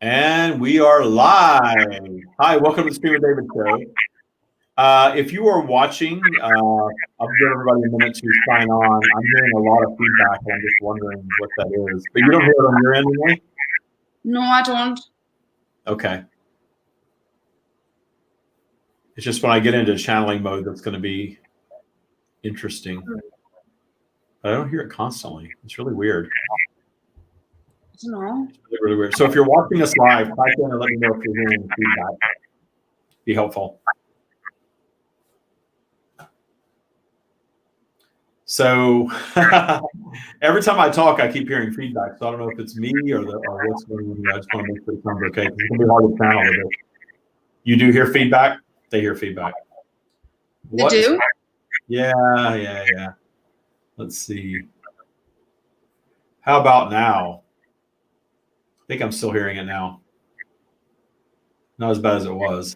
And we are live. Hi, welcome to the Stream of David show. If you are watching, I'll give everybody a minute to sign on. I'm hearing a lot of feedback, and I'm just wondering what that is. But you don't hear it on your end anyway? No, I don't. Okay. It's just when I get into channeling mode that's going to be interesting. But I don't hear it constantly. It's really weird. I don't know. It's really, really weird. So if you're watching us live, type in and let me know if you're hearing feedback. Be helpful. So every time I talk, I keep hearing feedback. So I don't know if it's me or what's going on. I just want to make sure it sounds okay. It's going to be hard to channel with it. You do hear feedback? They hear feedback. You do? Yeah. Let's see. How about now? I think I'm still hearing it now. Not as bad as it was.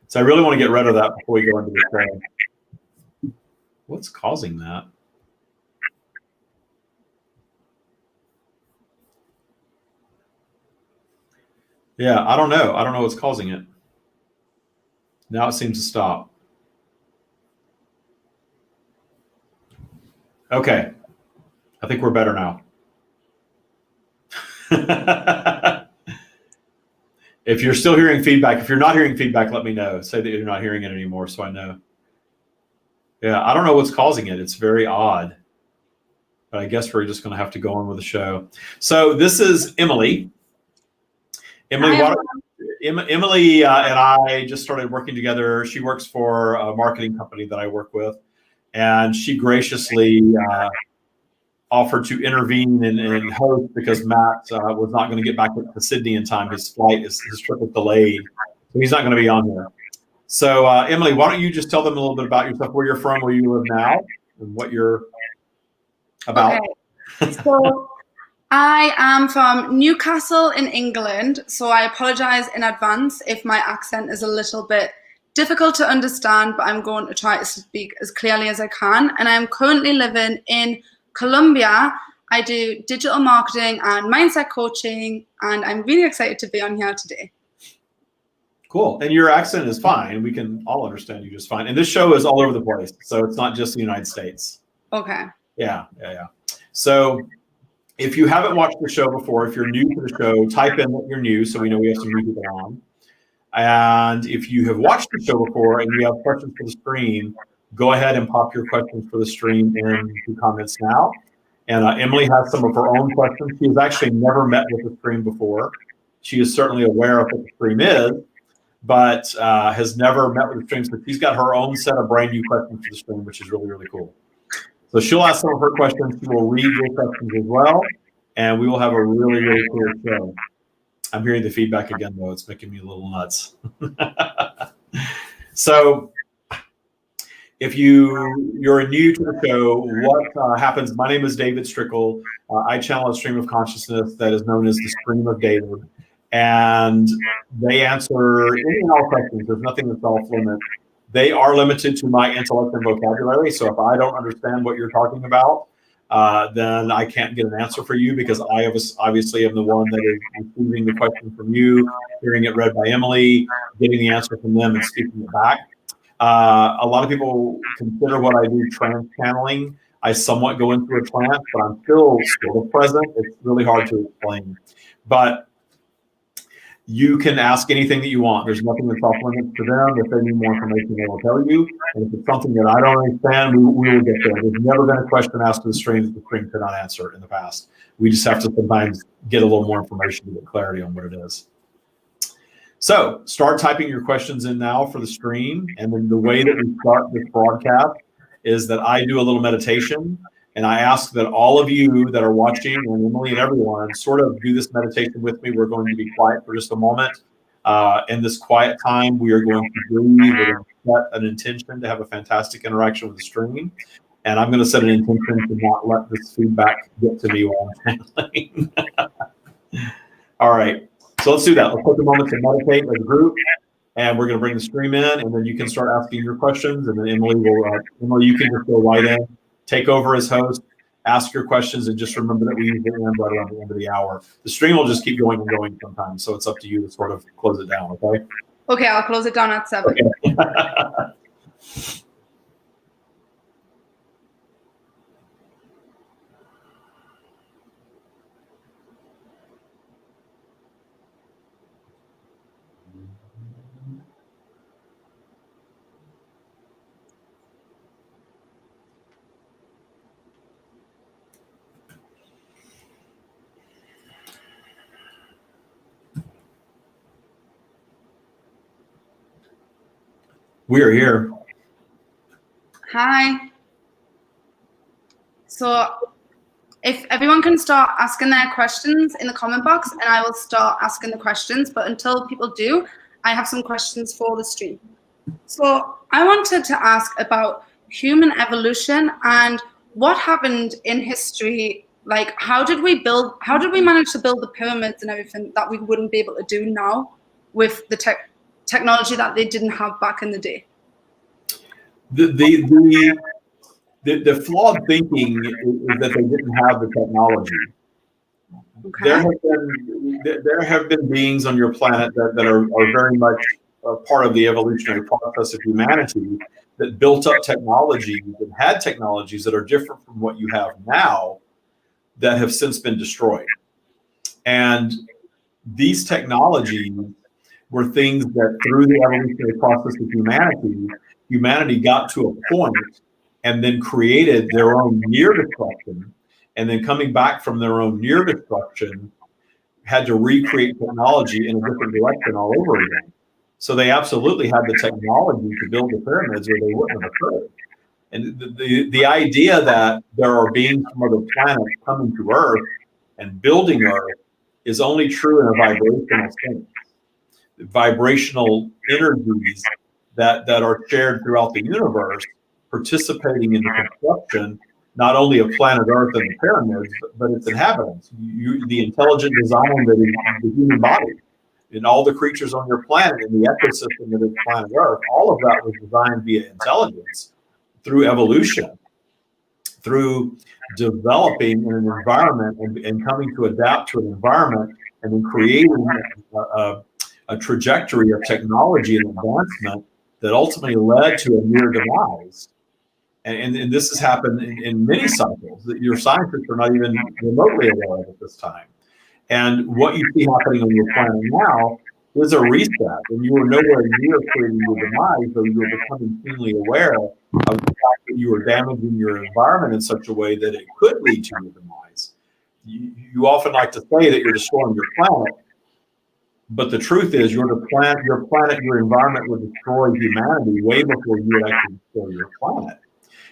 So I really want to get rid of that before we go into the show. What's causing that? Yeah, I don't know. I don't know what's causing it. Now it seems to stop. Okay. I think we're better now. If you're still hearing feedback, if you're not hearing feedback, let me know. Say that you're not hearing it anymore so I know. Yeah, I don't know what's causing it. It's very odd. But I guess we're just going to have to go on with the show. So this is Emily. Emily and I just started working together. She works for a marketing company that I work with. And she graciously offered to intervene and host because Matt was not going to get back to Sydney in time. His trip was delayed. So he's not going to be on there. So, Emily, why don't you just tell them a little bit about yourself, where you're from, where you live now, and what you're about. Okay. So I am from Newcastle in England, so I apologize in advance if my accent is a little bit difficult to understand, but I'm going to try to speak as clearly as I can. And I'm currently living in Colombia. I do digital marketing and mindset coaching, and I'm really excited to be on here today. Cool. And your accent is fine. We can all understand you just fine. And this show is all over the place. So it's not just the United States. Okay. Yeah. So if you haven't watched the show before, if you're new to the show, type in that you're new so we know we have some new people on. And if you have watched the show before and you have questions for the stream, go ahead and pop your questions for the stream in the comments now. And Emily has some of her own questions. She has actually never met with the stream before. She is certainly aware of what the stream is, but has never met with the stream. So she's got her own set of brand new questions for the stream, which is really, really cool. So she'll ask some of her questions. She will read your questions as well. And we will have a really, really cool show. I'm hearing the feedback again, though. It's making me a little nuts. So if you're new to the show, what happens? My name is David Strickle. I channel a stream of consciousness that is known as the Stream of David. And they answer any and all questions. There's nothing that's off limit. They are limited to my intellect and vocabulary. So if I don't understand what you're talking about, then I can't get an answer for you because I obviously am the one that is receiving the question from you, hearing it read by Emily, getting the answer from them, and speaking it back. A lot of people consider what I do trance channeling. I somewhat go into a trance, but I'm still present. It's really hard to explain. But you can ask anything that you want. There's nothing that's off limits to them. If they need more information, they will tell you. And if it's something that I don't understand, we will get there. There's never been a question asked to the stream that the stream could not answer in the past. We just have to sometimes get a little more information to get clarity on what it is. So start typing your questions in now for the stream. And then the way that we start this broadcast is that I do a little meditation. And I ask that all of you that are watching, and Emily and everyone, sort of do this meditation with me. We're going to be quiet for just a moment. In this quiet time, we are going to breathe. We're going to set an intention to have a fantastic interaction with the stream. And I'm going to set an intention to not let this feedback get to me while I'm handling. All right. So let's do that. Let's take a moment to meditate as a group. And we're going to bring the stream in. And then you can start asking your questions. And then Emily, you can just go right in. Take over as host, ask your questions, and just remember that we usually end right around the end of the hour. The stream will just keep going and going sometimes, so it's up to you to sort of close it down, okay? Okay, I'll close it down at 7. Okay. We are here. Hi. So if everyone can start asking their questions in the comment box, and I will start asking the questions. But until people do, I have some questions for the stream. So I wanted to ask about human evolution and what happened in history. Like, how did we manage to build the pyramids and everything that we wouldn't be able to do now with the technology that they didn't have back in the day? The flawed thinking is that they didn't have the technology. Okay. There have been beings on your planet that are very much a part of the evolutionary process of humanity that built up technology and had technologies that are different from what you have now that have since been destroyed. And these technologies were things that through the evolutionary process of humanity got to a point and then created their own near destruction, and then coming back from their own near destruction, had to recreate technology in a different direction all over again. So they absolutely had the technology to build the pyramids, or they wouldn't have occurred. And the idea that there are beings from other planets coming to Earth and building Earth is only true in a vibrational sense. Vibrational energies that are shared throughout the universe, participating in the construction not only of planet Earth and the pyramids, but its inhabitants. The intelligent design that is the human body, and all the creatures on your planet, and the ecosystem that is planet Earth, all of that was designed via intelligence, through evolution, through developing in an environment and coming to adapt to an environment, and then creating a trajectory of technology and advancement that ultimately led to a near demise. And this has happened in many cycles that your scientists are not even remotely aware of at this time. And what you see happening on your planet now is a reset, and you are nowhere near creating your demise, though you are becoming keenly aware of the fact that you are damaging your environment in such a way that it could lead to your demise. You often like to say that you're destroying your planet, but the truth is your environment would destroy humanity way before you would actually destroy your planet.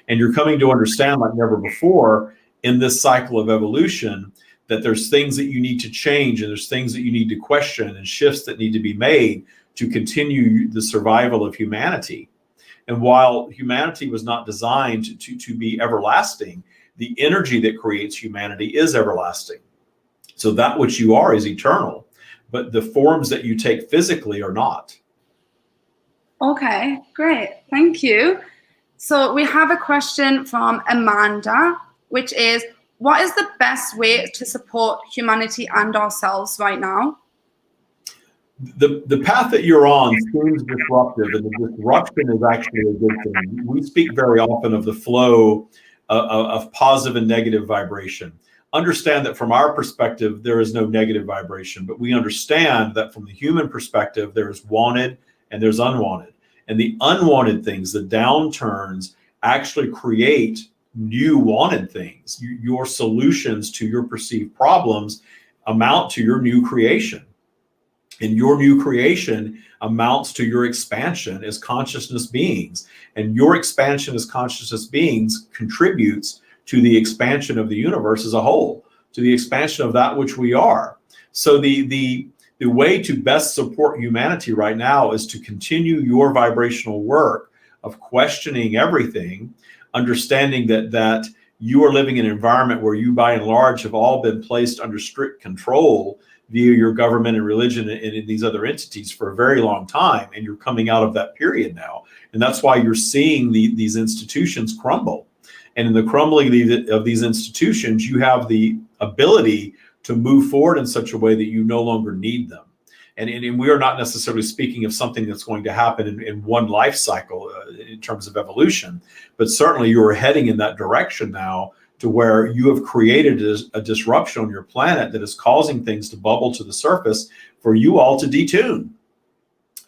And you're coming to understand like never before in this cycle of evolution that there's things that you need to change, and there's things that you need to question, and shifts that need to be made to continue the survival of humanity. And while humanity was not designed to be everlasting, the energy that creates humanity is everlasting. So that which you are is eternal, but the forms that you take physically are not. Okay, great. Thank you. So we have a question from Amanda, which is, what is the best way to support humanity and ourselves right now? The path that you're on seems disruptive, and the disruption is actually a good thing. We speak very often of the flow of positive and negative vibration. Understand that from our perspective, there is no negative vibration, but we understand that from the human perspective, there is wanted and there's unwanted. And the unwanted things, the downturns, actually create new wanted things. Your solutions to your perceived problems amount to your new creation. And your new creation amounts to your expansion as consciousness beings. And your expansion as consciousness beings contributes to the expansion of the universe as a whole, to the expansion of that which we are. So the way to best support humanity right now is to continue your vibrational work of questioning everything, understanding that you are living in an environment where you, by and large, have all been placed under strict control via your government and religion and in these other entities for a very long time, and you're coming out of that period now. And that's why you're seeing these institutions crumble. And in the crumbling of these institutions, you have the ability to move forward in such a way that you no longer need them. And we are not necessarily speaking of something that's going to happen in one life cycle in terms of evolution, but certainly you are heading in that direction now, to where you have created a disruption on your planet that is causing things to bubble to the surface for you all to detune.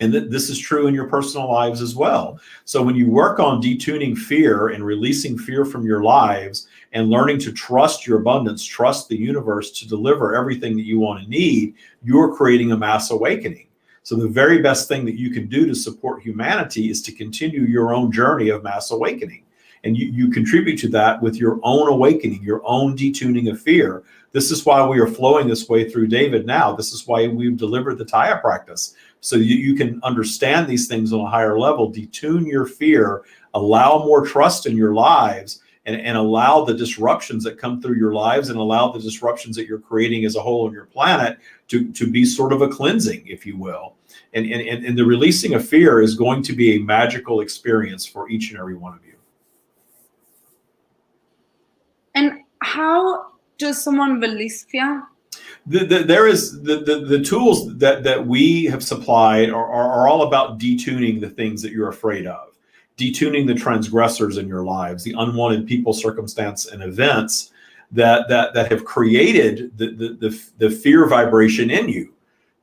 And this is true in your personal lives as well. So when you work on detuning fear and releasing fear from your lives and learning to trust your abundance, trust the universe to deliver everything that you want and need, you're creating a mass awakening. So the very best thing that you can do to support humanity is to continue your own journey of mass awakening. And you contribute to that with your own awakening, your own detuning of fear. This is why we are flowing this way through David now. This is why we've delivered the Taya practice. So you can understand these things on a higher level, detune your fear, allow more trust in your lives, and allow the disruptions that come through your lives and allow the disruptions that you're creating as a whole on your planet to be sort of a cleansing, if you will. And the releasing of fear is going to be a magical experience for each and every one of you. And how does someone release fear? The tools that we have supplied are all about detuning the things that you're afraid of, detuning the transgressors in your lives, the unwanted people, circumstance, and events that have created the fear vibration in you.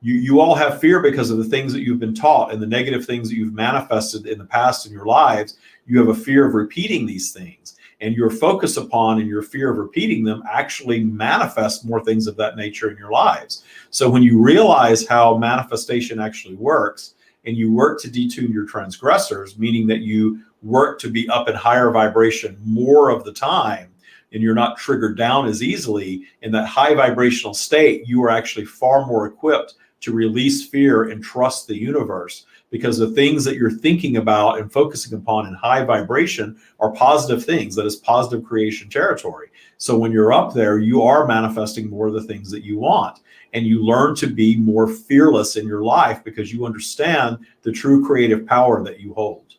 You all have fear because of the things that you've been taught and the negative things that you've manifested in the past in your lives. You have a fear of repeating these things. And your focus upon and your fear of repeating them actually manifests more things of that nature in your lives. So when you realize how manifestation actually works, and you work to detune your transgressors, meaning that you work to be up in higher vibration more of the time, and you're not triggered down as easily, in that high vibrational state, you are actually far more equipped to release fear and trust the universe. Because the things that you're thinking about and focusing upon in high vibration are positive things. That is positive creation territory. So when you're up there, you are manifesting more of the things that you want. And you learn to be more fearless in your life because you understand the true creative power that you hold.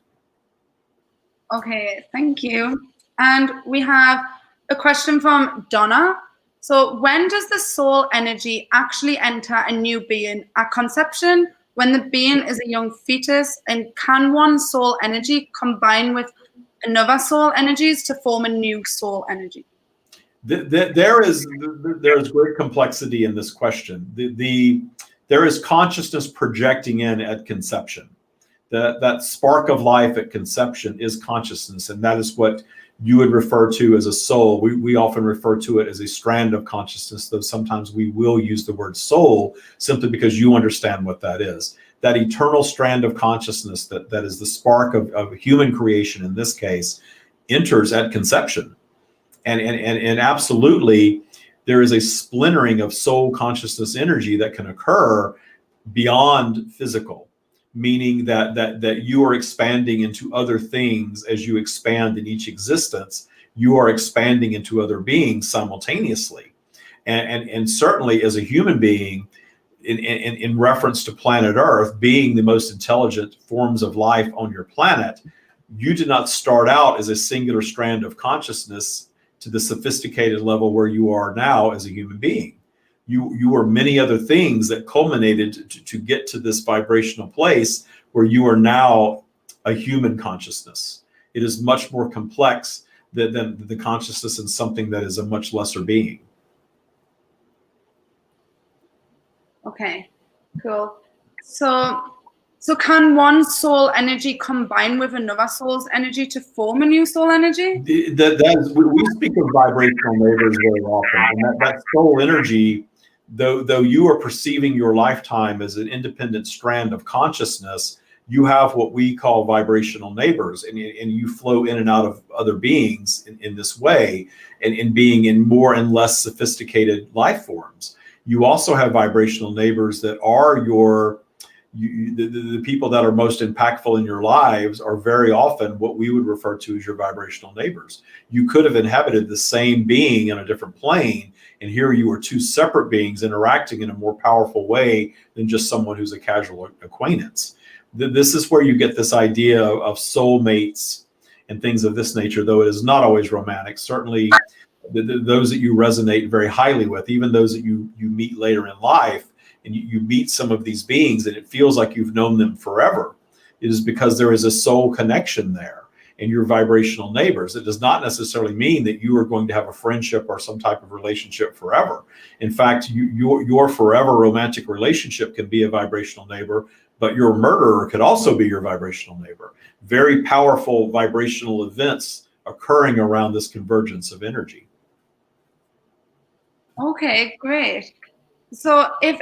Okay, thank you. And we have a question from Donna. So when does the soul energy actually enter a new being at conception, when the being is a young fetus, and can one soul energy combine with another soul energies to form a new soul energy? There is great complexity in this question. There is consciousness projecting in at conception. That spark of life at conception is consciousness, and that is what you would refer to as a soul. We often refer to it as a strand of consciousness, though sometimes we will use the word soul simply because you understand what that is. That eternal strand of consciousness that is the spark of human creation in this case enters at conception. And absolutely there is a splintering of soul consciousness energy that can occur beyond physical, meaning that you are expanding into other things. As you expand in each existence, you are expanding into other beings simultaneously. And certainly as a human being, in reference to planet Earth being the most intelligent forms of life on your planet, you did not start out as a singular strand of consciousness to the sophisticated level where you are now as a human being. You are many other things that culminated to get to this vibrational place where you are now a human consciousness. It is much more complex than the consciousness in something that is a much lesser being. Okay, cool. So can one soul energy combine with another soul's energy to form a new soul energy? We speak of vibrational neighbors very often, and that soul energy, though you are perceiving your lifetime as an independent strand of consciousness, you have what we call vibrational neighbors, and you flow in and out of other beings in this way, and in being in more and less sophisticated life forms. You also have vibrational neighbors that are the people that are most impactful in your lives are very often what we would refer to as your vibrational neighbors. You could have inhabited the same being in a different plane, and here you are two separate beings interacting in a more powerful way than just someone who's a casual acquaintance. This is where you get this idea of soulmates and things of this nature, though it is not always romantic. Certainly those that you resonate very highly with, even those that you meet later in life, and you meet some of these beings and it feels like you've known them forever, it is because there is a soul connection there and you're vibrational neighbors. It does not necessarily mean that you are going to have a friendship or some type of relationship forever. In fact, your forever romantic relationship can be a vibrational neighbor, but your murderer could also be your vibrational neighbor. Very powerful vibrational events occurring around this convergence of energy. Okay, great. So if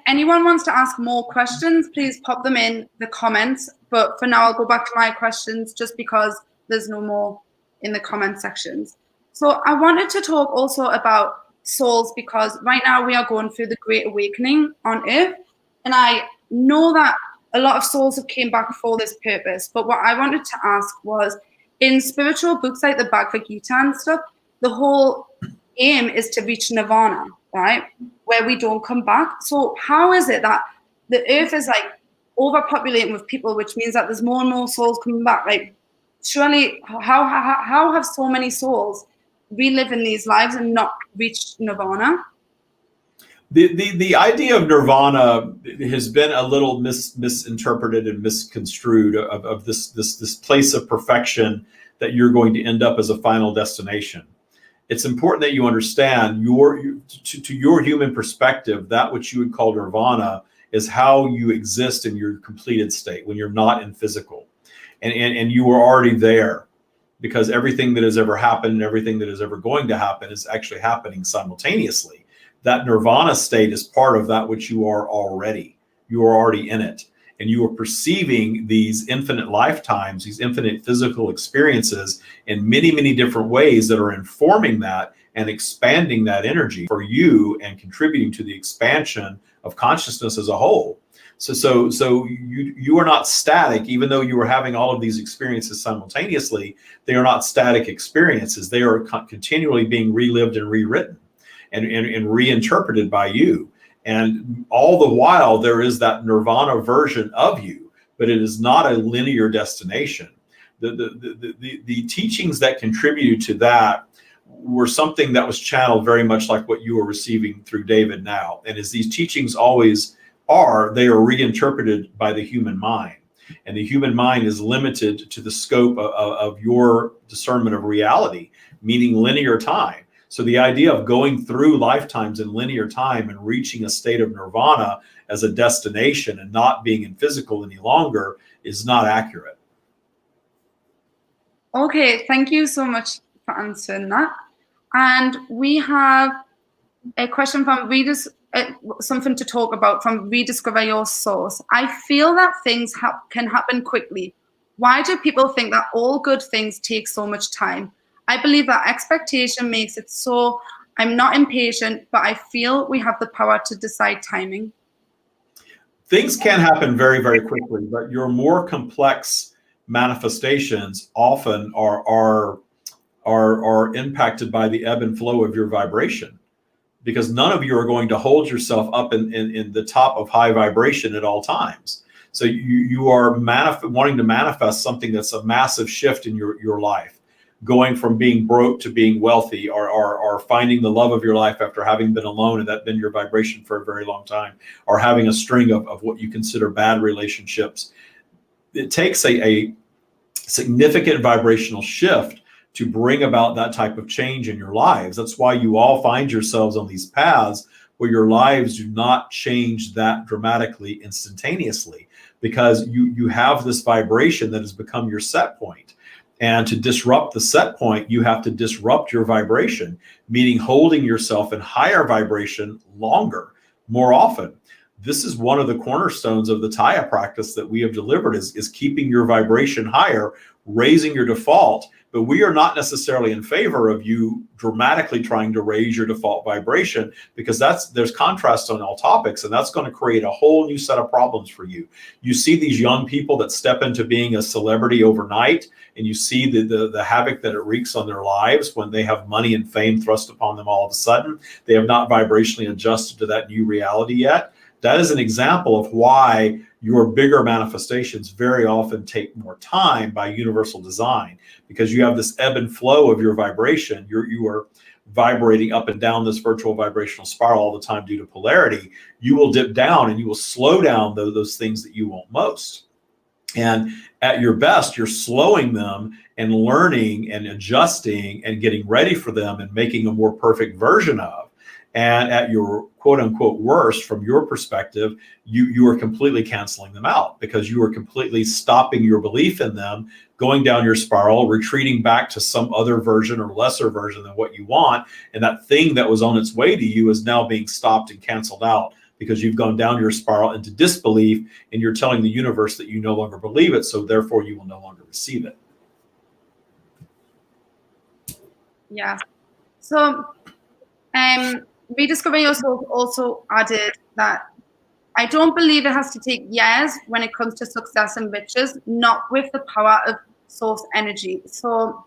anyone wants to ask more questions, please pop them in the comments. But for now, I'll go back to my questions just because there's no more in the comment sections. So I wanted to talk also about souls, because right now we are going through the Great Awakening on Earth. And I know that a lot of souls have came back for this purpose. But what I wanted to ask was, in spiritual books like the Bhagavad Gita and stuff, the whole aim is to reach nirvana, right? Where we don't come back. So how is it that the earth is like overpopulating with people, which means that there's more and more souls coming back? Like, surely, how have so many souls reliving these lives and not reached nirvana? The idea of nirvana has been a little misinterpreted and misconstrued of this place of perfection that you're going to end up as a final destination. It's important that you understand to your human perspective, that which you would call nirvana is how you exist in your completed state when you're not in physical, and you are already there, because everything that has ever happened and everything that is ever going to happen is actually happening simultaneously. That nirvana state is part of that which you are already. You are already in it. And you are perceiving these infinite lifetimes, these infinite physical experiences in many, many different ways that are informing that and expanding that energy for you and contributing to the expansion of consciousness as a whole. So you are not static, even though you are having all of these experiences simultaneously. They are not static experiences. They are continually being relived and rewritten and reinterpreted by you. And all the while, there is that nirvana version of you, but it is not a linear destination. The teachings that contributed to that were something that was channeled very much like what you are receiving through David now. And as these teachings always are, they are reinterpreted by the human mind. And the human mind is limited to the scope of your discernment of reality, meaning linear time. So the idea of going through lifetimes in linear time and reaching a state of nirvana as a destination and not being in physical any longer is not accurate. Okay, thank you so much for answering that. And we have a question from readers, something to talk about from Rediscover Your Source. I feel that things can happen quickly. Why do people think that all good things take so much time? I believe that expectation makes it so. I'm not impatient, but I feel we have the power to decide timing. Things can happen very, very quickly, but your more complex manifestations often are impacted by the ebb and flow of your vibration, because none of you are going to hold yourself up in the top of high vibration at all times. So you are wanting to manifest something that's a massive shift in your life. Going from being broke to being wealthy, or finding the love of your life after having been alone and that been your vibration for a very long time, or having a string of what you consider bad relationships. It takes a significant vibrational shift to bring about that type of change in your lives. That's why you all find yourselves on these paths where your lives do not change that dramatically instantaneously, because you have this vibration that has become your set point. And to disrupt the set point, you have to disrupt your vibration, meaning holding yourself in higher vibration longer, more often. This is one of the cornerstones of the Taya practice that we have delivered, is keeping your vibration higher, raising your default. But we are not necessarily in favor of you dramatically trying to raise your default vibration, because there's contrast on all topics, and that's going to create a whole new set of problems for you. You see these young people that step into being a celebrity overnight, and you see the havoc that it wreaks on their lives when they have money and fame thrust upon them all of a sudden. They have not vibrationally adjusted to that new reality yet. that is an example of why your bigger manifestations very often take more time by universal design, because you have this ebb and flow of your vibration. You are vibrating up and down this virtual vibrational spiral all the time due to polarity. You will dip down and you will slow down those things that you want most. And at your best, you're slowing them and learning and adjusting and getting ready for them and making a more perfect version of. And at your quote unquote worst, from your perspective, you are completely canceling them out, because you are completely stopping your belief in them, going down your spiral, retreating back to some other version or lesser version than what you want. And that thing that was on its way to you is now being stopped and canceled out, because you've gone down your spiral into disbelief, and you're telling the universe that you no longer believe it, so therefore you will no longer receive it. Yeah. So Rediscover Yourself also added that I don't believe it has to take years when it comes to success and riches, not with the power of source energy. So,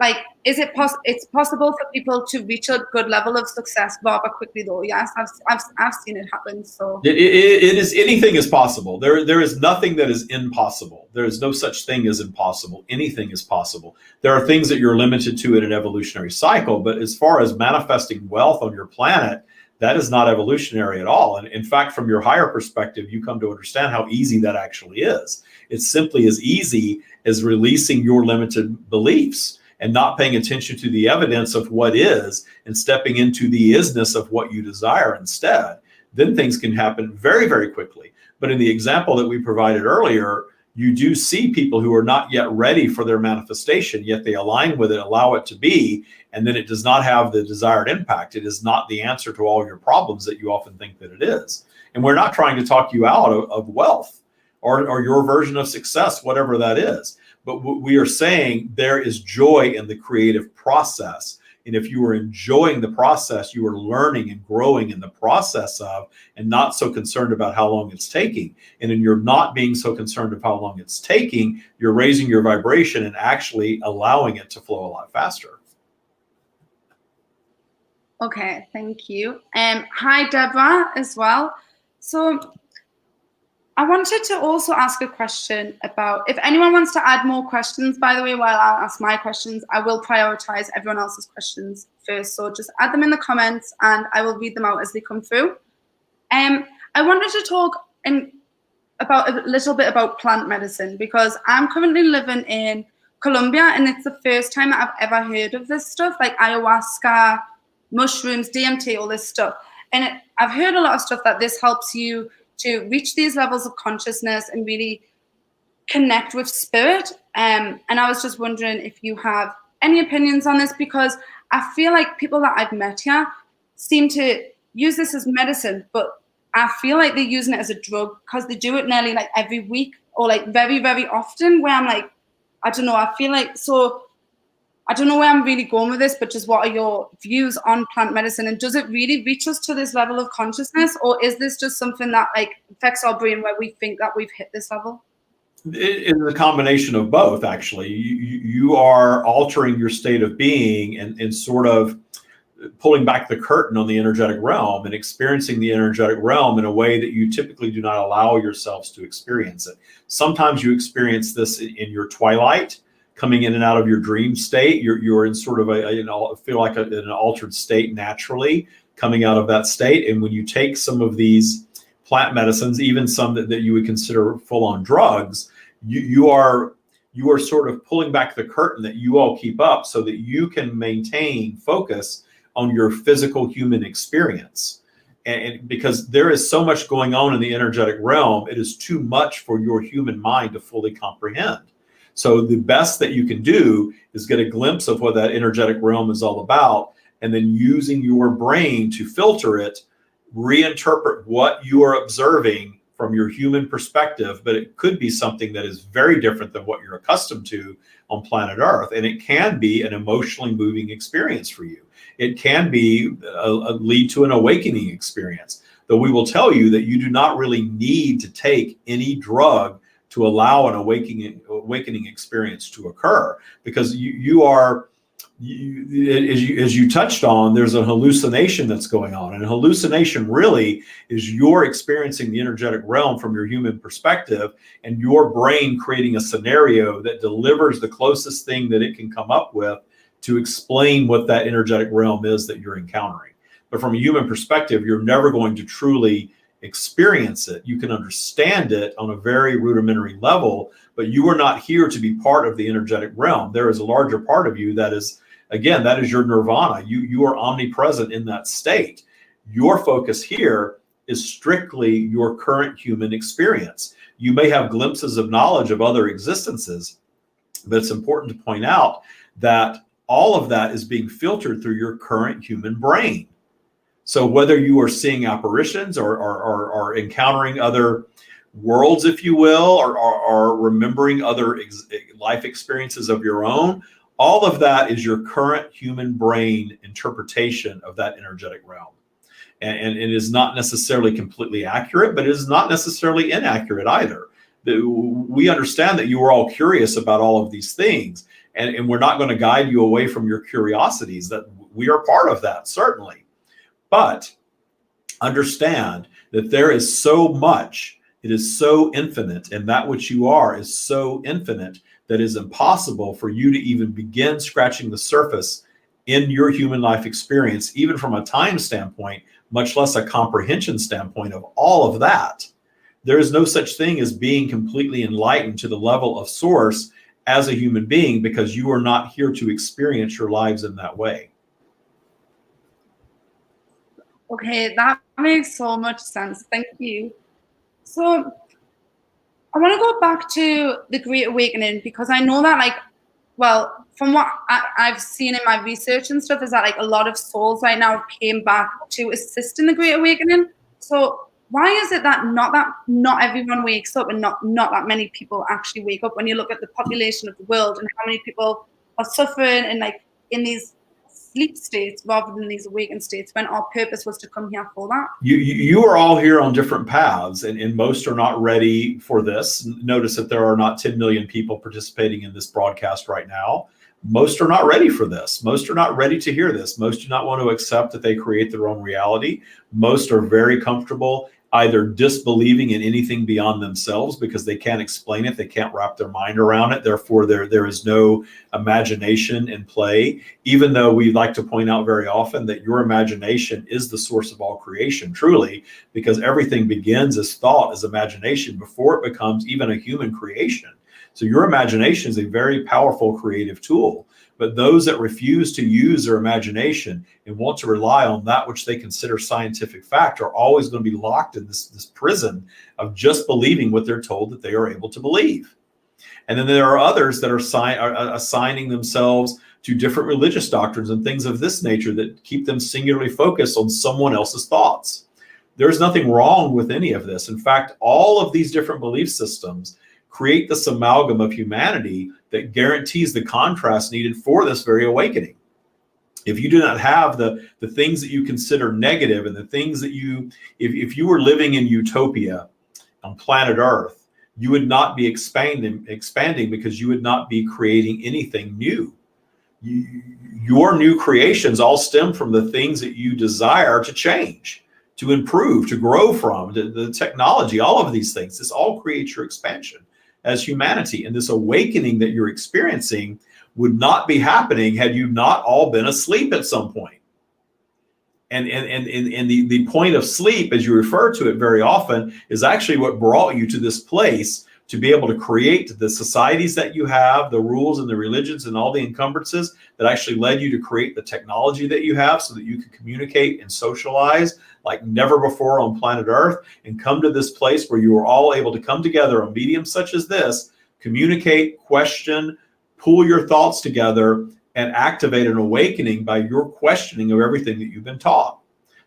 like, is it it's possible for people to reach a good level of success rather quickly, though? Yes, I've seen it happen. So it is, anything is possible. There is nothing that is impossible. There is no such thing as impossible. Anything is possible. There are things that you're limited to in an evolutionary cycle, but as far as manifesting wealth on your planet, that is not evolutionary at all. And in fact, from your higher perspective, you come to understand how easy that actually is. It's simply as easy as releasing your limited beliefs and not paying attention to the evidence of what is and stepping into the isness of what you desire instead. Then things can happen very, very quickly. But in the example that we provided earlier, you do see people who are not yet ready for their manifestation, yet they align with it, allow it to be, and then it does not have the desired impact. It is not the answer to all your problems that you often think that it is. And we're not trying to talk you out of wealth or your version of success, whatever that is. But we are saying there is joy in the creative process. And if you are enjoying the process, you are learning and growing in the process of, and not so concerned about how long it's taking. And in your not being so concerned of how long it's taking, you're raising your vibration and actually allowing it to flow a lot faster. Okay, thank you. Hi, Deborah, as well. So I wanted to also ask a question about, if anyone wants to add more questions, by the way, while I'll ask my questions, I will prioritize everyone else's questions first. So just add them in the comments and I will read them out as they come through. I wanted to talk about a little bit about plant medicine, because I'm currently living in Colombia and it's the first time that I've ever heard of this stuff, like ayahuasca, mushrooms, DMT, all this stuff. And I've heard a lot of stuff that this helps you to reach these levels of consciousness and really connect with spirit. And I was just wondering if you have any opinions on this, because I feel like people that I've met here seem to use this as medicine, but I feel like they're using it as a drug, because they do it nearly like every week or like very, very often, where I'm like, I don't know, I feel like, so I don't know where I'm really going with this, but just what are your views on plant medicine? And does it really reach us to this level of consciousness? Or is this just something that like affects our brain where we think that we've hit this level? It is a combination of both, actually. You are altering your state of being and sort of pulling back the curtain on the energetic realm and experiencing the energetic realm in a way that you typically do not allow yourselves to experience it. Sometimes you experience this in your twilight, coming in and out of your dream state. You're in sort of feel like an altered state naturally coming out of that state. And when you take some of these plant medicines, even some that you would consider full-on drugs, you are sort of pulling back the curtain that you all keep up so that you can maintain focus on your physical human experience. And because there is so much going on in the energetic realm, it is too much for your human mind to fully comprehend. So the best that you can do is get a glimpse of what that energetic realm is all about, and then using your brain to filter it, reinterpret what you are observing from your human perspective. But it could be something that is very different than what you're accustomed to on planet Earth. And it can be an emotionally moving experience for you. It can be lead to an awakening experience. Though we will tell you that you do not really need to take any drug to allow an awakening experience to occur, because you are as you touched on, there's a hallucination that's going on. And a hallucination really is you're experiencing the energetic realm from your human perspective, and your brain creating a scenario that delivers the closest thing that it can come up with to explain what that energetic realm is that you're encountering. But from a human perspective, you're never going to truly experience it. You can understand it on a very rudimentary level, but you are not here to be part of the energetic realm. There is a larger part of you that is, again, that is your nirvana. You are omnipresent in that state. Your focus here is strictly your current human experience. You may have glimpses of knowledge of other existences, but it's important to point out that all of that is being filtered through your current human brain. So whether you are seeing apparitions or encountering other worlds, if you will, or remembering other life experiences of your own, all of that is your current human brain interpretation of that energetic realm. And it is not necessarily completely accurate, but it is not necessarily inaccurate either. We understand that you are all curious about all of these things, and we're not going to guide you away from your curiosities. That we are part of that, certainly. But understand that there is so much, it is so infinite, and that which you are is so infinite that it is impossible for you to even begin scratching the surface in your human life experience, even from a time standpoint, much less a comprehension standpoint of all of that. There is no such thing as being completely enlightened to the level of source as a human being, because you are not here to experience your lives in that way. Okay, that makes so much sense. Thank you. So I want to go back to the Great Awakening, because I know that, like, well, from what I've seen in my research and stuff, is that like a lot of souls right now came back to assist in the Great Awakening. So why is it that not everyone wakes up, and not that many people actually wake up, when you look at the population of the world and how many people are suffering and like in these sleep states rather than these awakened states, when our purpose was to come here for that? You are all here on different paths, and most are not ready for this. Notice that there are not 10 million people participating in this broadcast right now. Most are not ready for this. Most are not ready to hear this. Most do not want to accept that they create their own reality. Most are very comfortable either disbelieving in anything beyond themselves because they can't explain it, they can't wrap their mind around it. Therefore, there is no imagination in play, even though we like to point out very often that your imagination is the source of all creation, truly, because everything begins as thought, as imagination, before it becomes even a human creation. So your imagination is a very powerful creative tool. But those that refuse to use their imagination and want to rely on that which they consider scientific fact are always going to be locked in this prison of just believing what they're told that they are able to believe. And then there are others that are assigning themselves to different religious doctrines and things of this nature that keep them singularly focused on someone else's thoughts. There's nothing wrong with any of this. In fact, all of these different belief systems create this amalgam of humanity that guarantees the contrast needed for this very awakening. If you do not have the things that you consider negative and the things that if you were living in utopia on planet Earth, you would not be expanding because you would not be creating anything new. Your new creations all stem from the things that you desire to change, to improve, to grow from, the technology, all of these things. This all creates your expansion as humanity. And this awakening that you're experiencing would not be happening had you not all been asleep at some point. And the point of sleep, as you refer to it very often, is actually what brought you to this place to be able to create the societies that you have, the rules and the religions and all the encumbrances that actually led you to create the technology that you have so that you can communicate and socialize like never before on planet Earth, and come to this place where you are all able to come together on mediums such as this, communicate, question, pull your thoughts together, and activate an awakening by your questioning of everything that you've been taught.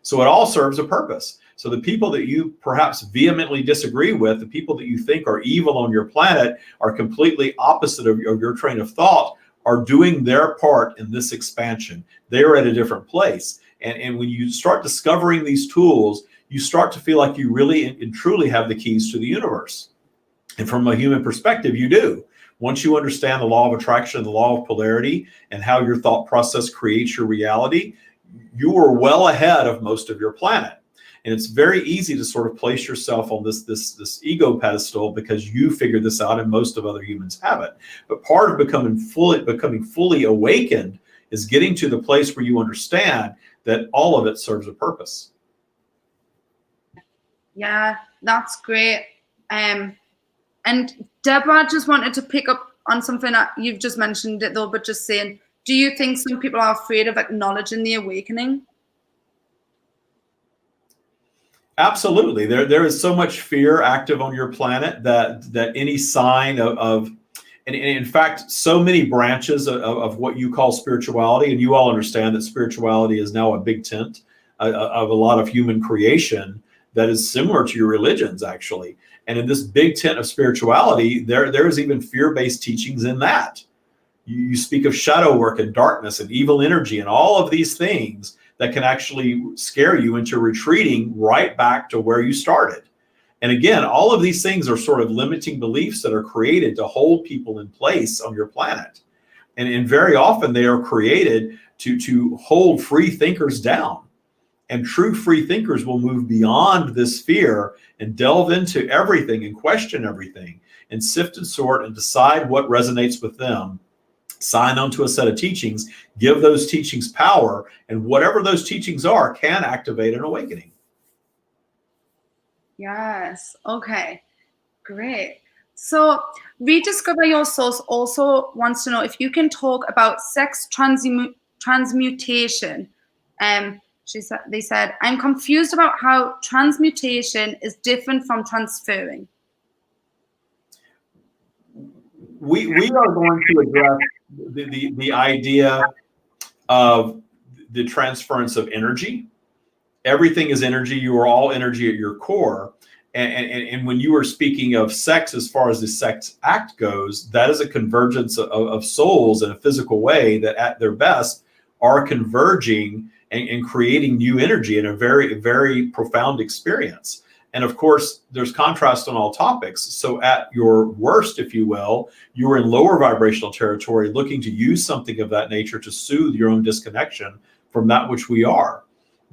So it all serves a purpose. So the people that you perhaps vehemently disagree with, the people that you think are evil on your planet, are completely opposite of your train of thought, are doing their part in this expansion. They are at a different place. And when you start discovering these tools, you start to feel like you really and truly have the keys to the universe. And from a human perspective, you do. Once you understand the law of attraction, the law of polarity, and how your thought process creates your reality, you are well ahead of most of your planet. And it's very easy to sort of place yourself on this ego pedestal because you figured this out and most of other humans haven't. But part of becoming fully awakened is getting to the place where you understand that all of it serves a purpose. Yeah, that's great. And Deborah, just wanted to pick up on something that you've just mentioned it though, but just saying, do you think some people are afraid of acknowledging the awakening? Absolutely. There is so much fear active on your planet that any sign and in fact, so many branches of what you call spirituality, and you all understand that spirituality is now a big tent of a lot of human creation that is similar to your religions, actually. And in this big tent of spirituality, there is even fear-based teachings in that. You speak of shadow work and darkness and evil energy and all of these things that can actually scare you into retreating right back to where you started. And again, all of these things are sort of limiting beliefs that are created to hold people in place on your planet. And very often they are created to hold free thinkers down. And true free thinkers will move beyond this fear and delve into everything and question everything and sift and sort and decide what resonates with them. Sign on to a set of teachings, give those teachings power, and whatever those teachings are can activate an awakening. Yes. Okay. Great. So Rediscover Your Source also wants to know if you can talk about sex transmutation. They said, I'm confused about how transmutation is different from transferring. We are going to address the idea of the transference of energy. Everything is energy. You are all energy at your core. And when you are speaking of sex, as far as the sex act goes, that is a convergence of souls in a physical way that at their best are converging and creating new energy in a very, very profound experience. And of course, there's contrast on all topics. So at your worst, if you will, you're in lower vibrational territory looking to use something of that nature to soothe your own disconnection from that which we are.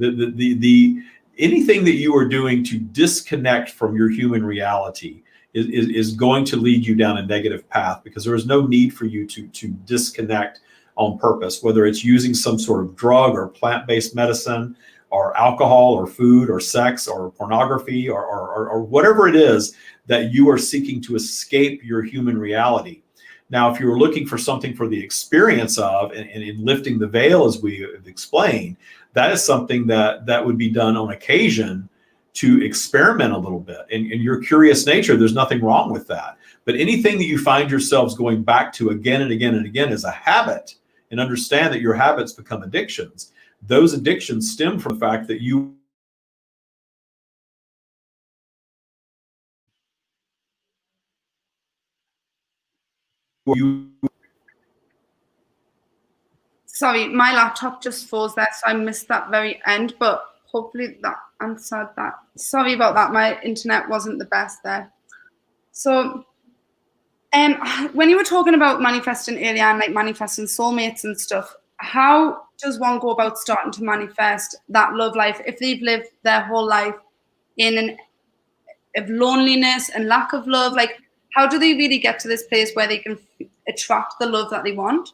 Anything that you are doing to disconnect from your human reality is going to lead you down a negative path, because there is no need for you to disconnect on purpose, whether it's using some sort of drug or plant-based medicine or alcohol or food or sex or pornography or whatever it is that you are seeking to escape your human reality. Now, if you were looking for something for the experience of and in lifting the veil, as we have explained, that is something that would be done on occasion to experiment a little bit. And in your curious nature, there's nothing wrong with that. But anything that you find yourselves going back to again and again and again is a habit, and understand that your habits become addictions. Those addictions stem from the fact that you Sorry, my laptop just froze there, so I missed that very end, but hopefully that answered that. Sorry about that, my internet wasn't the best there. So when you were talking about manifesting earlier and like manifesting soulmates and stuff, how does one go about starting to manifest that love life if they've lived their whole life in of loneliness and lack of love? Like, how do they really get to this place where they can attract the love that they want?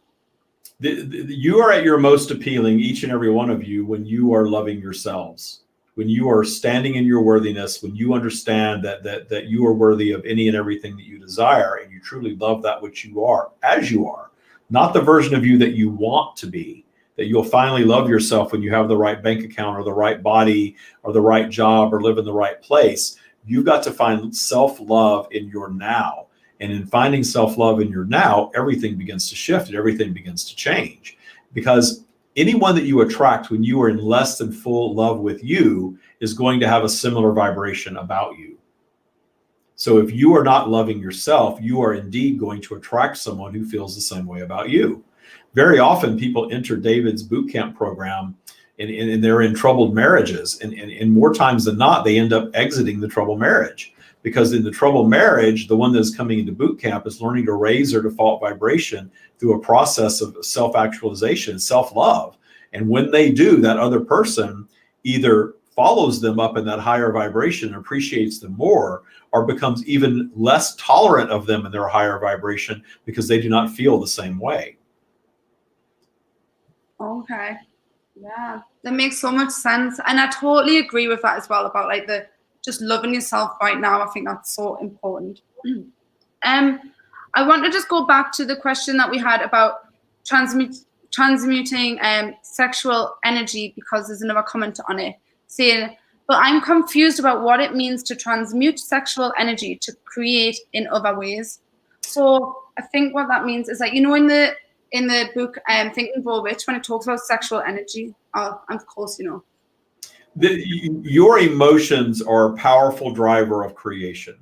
You are at your most appealing, each and every one of you, when you are loving yourselves, when you are standing in your worthiness, when you understand that you are worthy of any and everything that you desire, and you truly love that which you are as you are, not the version of you that you want to be. That you'll finally love yourself when you have the right bank account or the right body or the right job or live in the right place. You've got to find self-love in your now. And in finding self-love in your now, everything begins to shift and everything begins to change. Because anyone that you attract when you are in less than full love with you is going to have a similar vibration about you. So if you are not loving yourself, you are indeed going to attract someone who feels the same way about you. Very often people enter David's boot camp program and they're in troubled marriages. And more times than not, they end up exiting the troubled marriage because in the troubled marriage, the one that's coming into boot camp is learning to raise their default vibration through a process of self-actualization, self-love. And when they do, that other person either follows them up in that higher vibration and appreciates them more, or becomes even less tolerant of them in their higher vibration because they do not feel the same way. Okay. Yeah, that makes so much sense. And I totally agree with that as well, about like the just loving yourself right now. I think that's so important. I want to just go back to the question that we had about transmuting sexual energy, because there's another comment on it saying, but I'm confused about what it means to transmute sexual energy to create in other ways. So I think what that means is that, you know, in the book Think and Grow Rich, when it talks about sexual energy, of course, you know. Your emotions are a powerful driver of creation.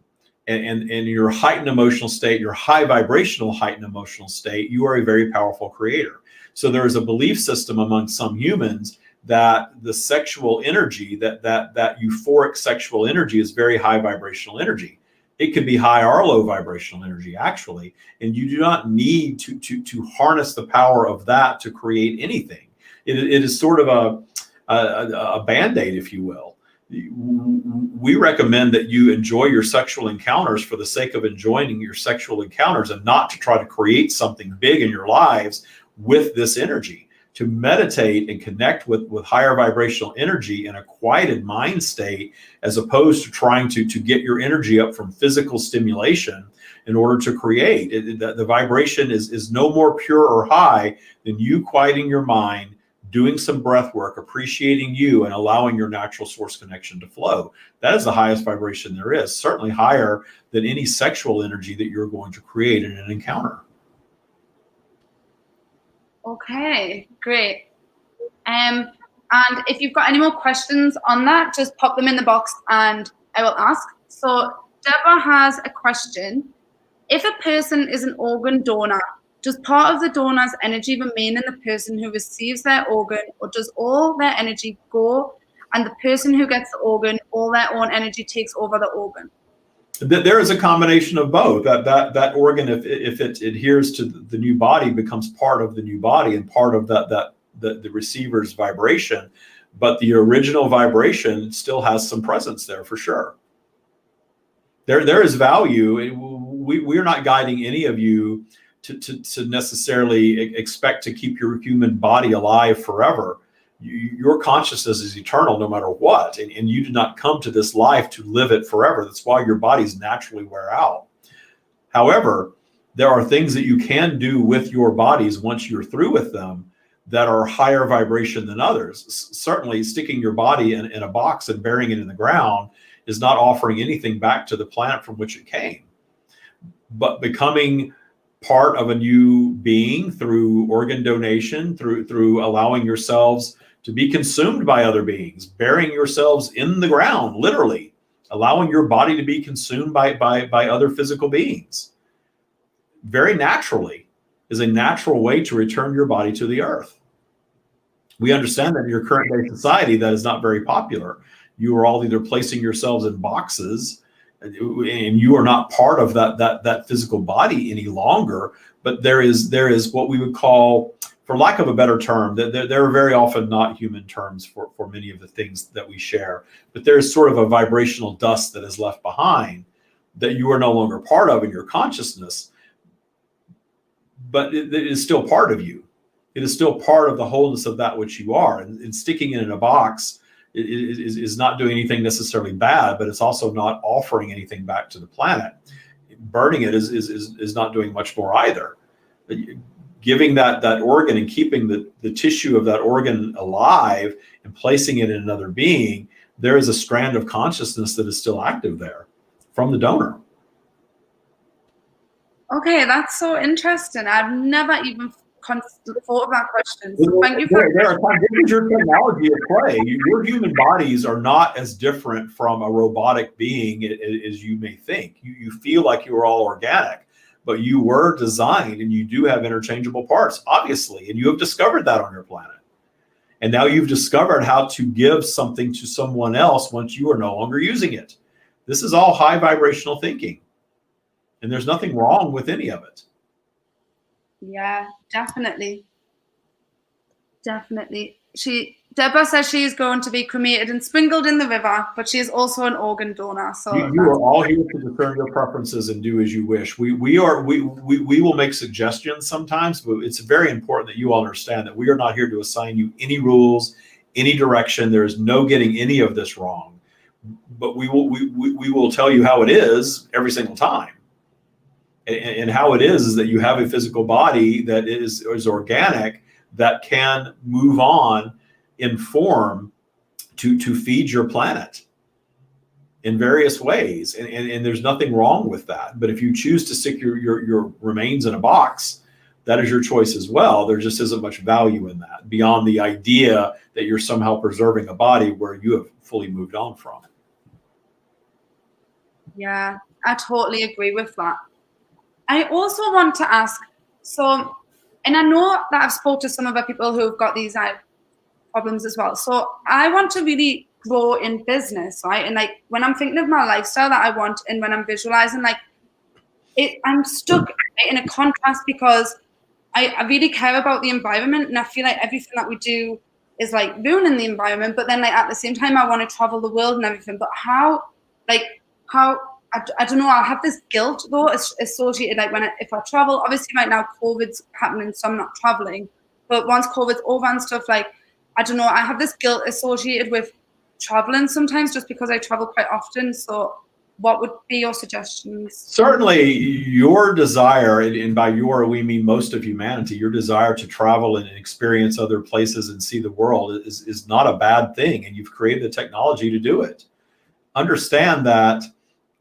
And your heightened emotional state, your high vibrational heightened emotional state, you are a very powerful creator. So there is a belief system among some humans that the sexual energy, that euphoric sexual energy, is very high vibrational energy. It can be high or low vibrational energy, actually, and you do not need to harness the power of that to create anything. It is sort of a band-aid, if you will. We recommend that you enjoy your sexual encounters for the sake of enjoying your sexual encounters, and not to try to create something big in your lives with this energy. To meditate and connect with higher vibrational energy in a quieted mind state, as opposed to trying to get your energy up from physical stimulation in order to create. The vibration is no more pure or high than you quieting your mind, doing some breath work, appreciating you, and allowing your natural source connection to flow. That is the highest vibration there is, certainly higher than any sexual energy that you're going to create in an encounter. Okay, great. And if you've got any more questions on that, just pop them in the box and I will ask. So Deborah has a question. If a person is an organ donor, does part of the donor's energy remain in the person who receives their organ, or does all their energy go and the person who gets the organ, all their own energy takes over the organ? There is a combination of both. That organ, if it adheres to the new body, becomes part of the new body and part of the receiver's vibration, but the original vibration still has some presence there for sure. There is value. We're not guiding any of you to necessarily expect to keep your human body alive forever. Your consciousness is eternal no matter what, and you do not come to this life to live it forever. That's why your bodies naturally wear out. However, there are things that you can do with your bodies once you're through with them that are higher vibration than others. Certainly sticking your body in a box and burying it in the ground is not offering anything back to the planet from which it came. But becoming part of a new being through organ donation, through allowing yourselves to be consumed by other beings, burying yourselves in the ground, literally, allowing your body to be consumed by other physical beings, very naturally, is a natural way to return your body to the earth. We understand that in your current day society, that is not very popular. You are all either placing yourselves in boxes, and you are not part of that physical body any longer. But there is what we would call, for lack of a better term, there are very often not human terms for many of the things that we share, but there is sort of a vibrational dust that is left behind that you are no longer part of in your consciousness, but it is still part of you. It is still part of the wholeness of that which you are. And sticking it in a box is not doing anything necessarily bad, but it's also not offering anything back to the planet. Burning it is not doing much more either. Giving that organ and keeping the tissue of that organ alive and placing it in another being, there is a strand of consciousness that is still active there from the donor. Okay, that's so interesting. I've never even thought of that question. So thank you for there are times your technology at play. Your human bodies are not as different from a robotic being as you may think. You feel like you are all organic, but you were designed and you do have interchangeable parts, obviously, and you have discovered that on your planet. And now you've discovered how to give something to someone else once you are no longer using it. This is all high vibrational thinking, and there's nothing wrong with any of it. Yeah, definitely. Definitely. Deborah says she is going to be cremated and sprinkled in the river, but she is also an organ donor. So you are all here to discern your preferences and do as you wish. We will make suggestions sometimes, but it's very important that you all understand that we are not here to assign you any rules, any direction. There is no getting any of this wrong. But we will tell you how it is every single time. And how it is that you have a physical body that is organic, that can move on in form to feed your planet in various ways, and there's nothing wrong with that. But if you choose to stick your remains in a box, that is your choice as well. There just isn't much value in that beyond the idea that you're somehow preserving a body where you have fully moved on from. Yeah, I totally agree with that. I also want to ask, so, and I know that I've spoke to some other people who've got these problems as well. So I want to really grow in business, right? And like when I'm thinking of my lifestyle that I want, and when I'm visualizing, like I'm stuck in a contrast because I really care about the environment, and I feel like everything that we do is like ruining the environment. But then like at the same time, I want to travel the world and everything. But how I don't know. I have this guilt though associated like if I travel. Obviously, right now COVID's happening, so I'm not traveling. But once COVID's over and stuff, like I don't know. I have this guilt associated with traveling sometimes, just because I travel quite often. So, what would be your suggestions? Certainly, your desire, and by your we mean most of humanity, your desire to travel and experience other places and see the world is not a bad thing, and you've created the technology to do it. Understand that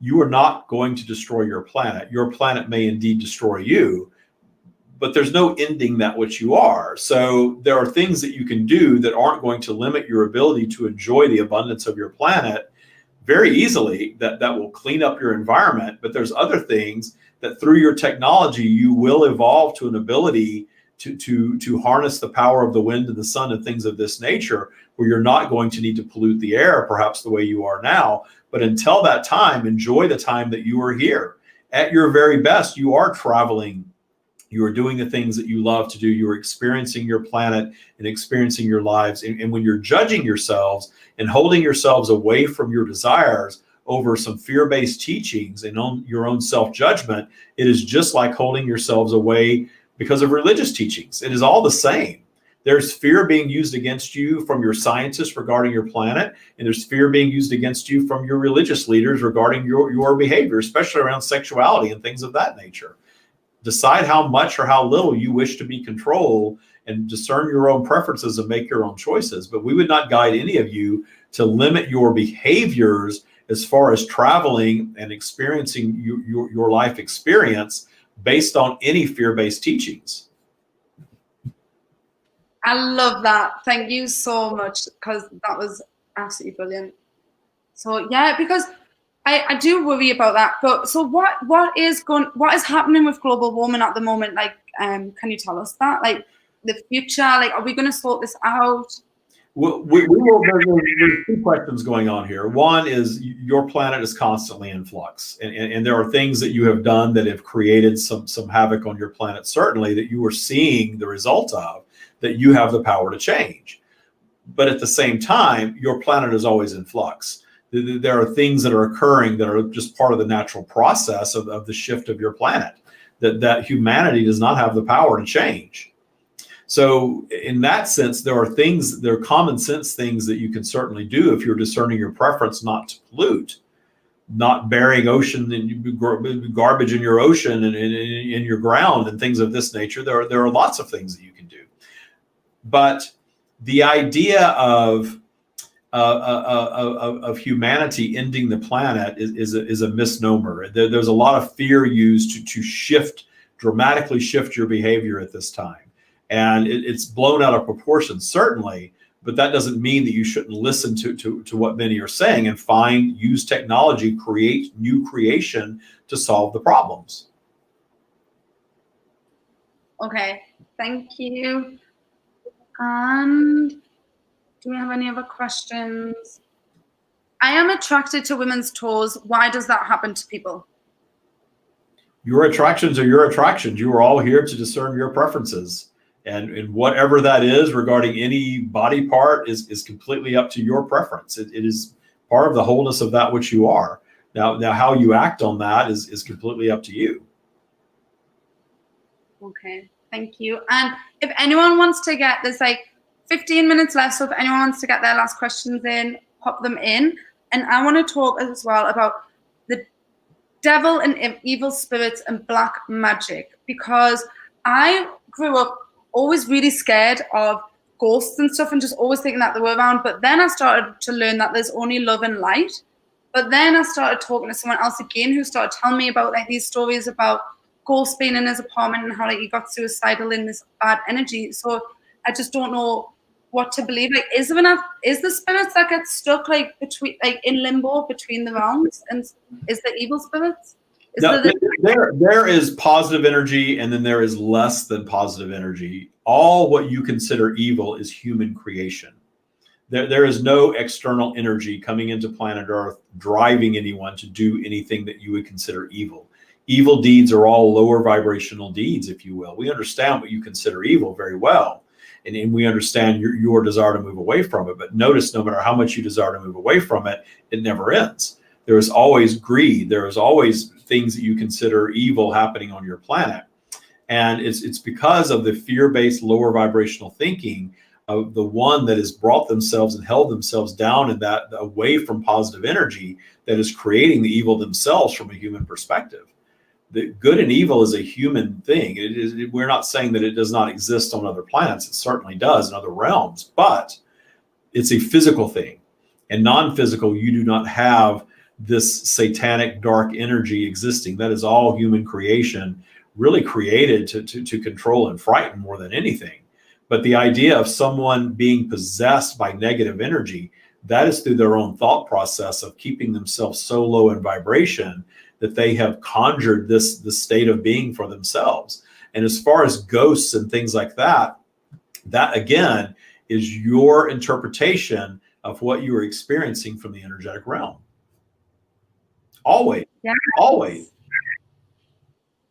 you are not going to destroy your planet. Your planet may indeed destroy you, but there's no ending that which you are. So there are things that you can do that aren't going to limit your ability to enjoy the abundance of your planet very easily, that will clean up your environment. But there's other things that through your technology, you will evolve to an ability to harness the power of the wind and the sun and things of this nature, where you're not going to need to pollute the air, perhaps the way you are now. But until that time, enjoy the time that you are here. At your very best, you are traveling. You are doing the things that you love to do. You are experiencing your planet and experiencing your lives. And when you're judging yourselves and holding yourselves away from your desires over some fear-based teachings and on your own self-judgment, it is just like holding yourselves away because of religious teachings. It is all the same. There's fear being used against you from your scientists regarding your planet, and there's fear being used against you from your religious leaders regarding your behavior, especially around sexuality and things of that nature. Decide how much or how little you wish to be controlled, and discern your own preferences and make your own choices. But we would not guide any of you to limit your behaviors as far as traveling and experiencing your life experience based on any fear-based teachings. I love that. Thank you so much, because that was absolutely brilliant. So yeah, because I do worry about that. But so what is happening with global warming at the moment? Like, can you tell us that? Like the future, like are we going to sort this out? Well, we will. There's two questions going on here. One is your planet is constantly in flux, and there are things that you have done that have created some havoc on your planet, certainly, that you are seeing the result of, that you have the power to change. But at the same time, your planet is always in flux. There are things that are occurring that are just part of the natural process of the shift of your planet, that humanity does not have the power to change. So in that sense, there are common sense things that you can certainly do if you're discerning your preference not to pollute, not burying ocean and garbage in your ocean and in your ground and things of this nature. There are lots of things that you can do. But the idea of humanity ending the planet is a misnomer. There's a lot of fear used to dramatically shift your behavior at this time. And it's blown out of proportion, certainly, but that doesn't mean that you shouldn't listen to what many are saying and use technology, create new creation to solve the problems. Okay, thank you. And do we have any other questions? I am attracted to women's toes. Why does that happen to people? Your attractions are your attractions. You are all here to discern your preferences. And whatever that is regarding any body part is completely up to your preference. It is part of the wholeness of that which you are. Now how you act on that is completely up to you. Okay, thank you. And if anyone wants to get, there's like 15 minutes left, so if anyone wants to get their last questions in, pop them in. And I want to talk as well about the devil and evil spirits and black magic, because I grew up always really scared of ghosts and stuff and just always thinking that they were around. But then I started to learn that there's only love and light. But then I started talking to someone else again who started telling me about like these stories about ghosts being in his apartment and how like he got suicidal in this bad energy. So I just don't know what to believe. Like, is the spirits that get stuck like between, like in limbo between the realms, and is the evil spirits? There is positive energy, and then there is less than positive energy. All what you consider evil is human creation. There is no external energy coming into planet Earth driving anyone to do anything that you would consider evil. Evil deeds are all lower vibrational deeds, if you will. We understand what you consider evil very well, and we understand your desire to move away from it. But notice, no matter how much you desire to move away from it, it never ends. There is always greed. There is always things that you consider evil happening on your planet. And it's because of the fear-based lower vibrational thinking of the one that has brought themselves and held themselves down in that away from positive energy that is creating the evil themselves from a human perspective. The good and evil is a human thing. We're not saying that it does not exist on other planets. It certainly does in other realms, but it's a physical thing. And non-physical, you do not have this satanic dark energy existing. That is all human creation, really created to control and frighten more than anything. But the idea of someone being possessed by negative energy, that is through their own thought process of keeping themselves so low in vibration that they have conjured this state of being for themselves. And as far as ghosts and things like that, that again is your interpretation of what you are experiencing from the energetic realm. Always. Yeah. Always.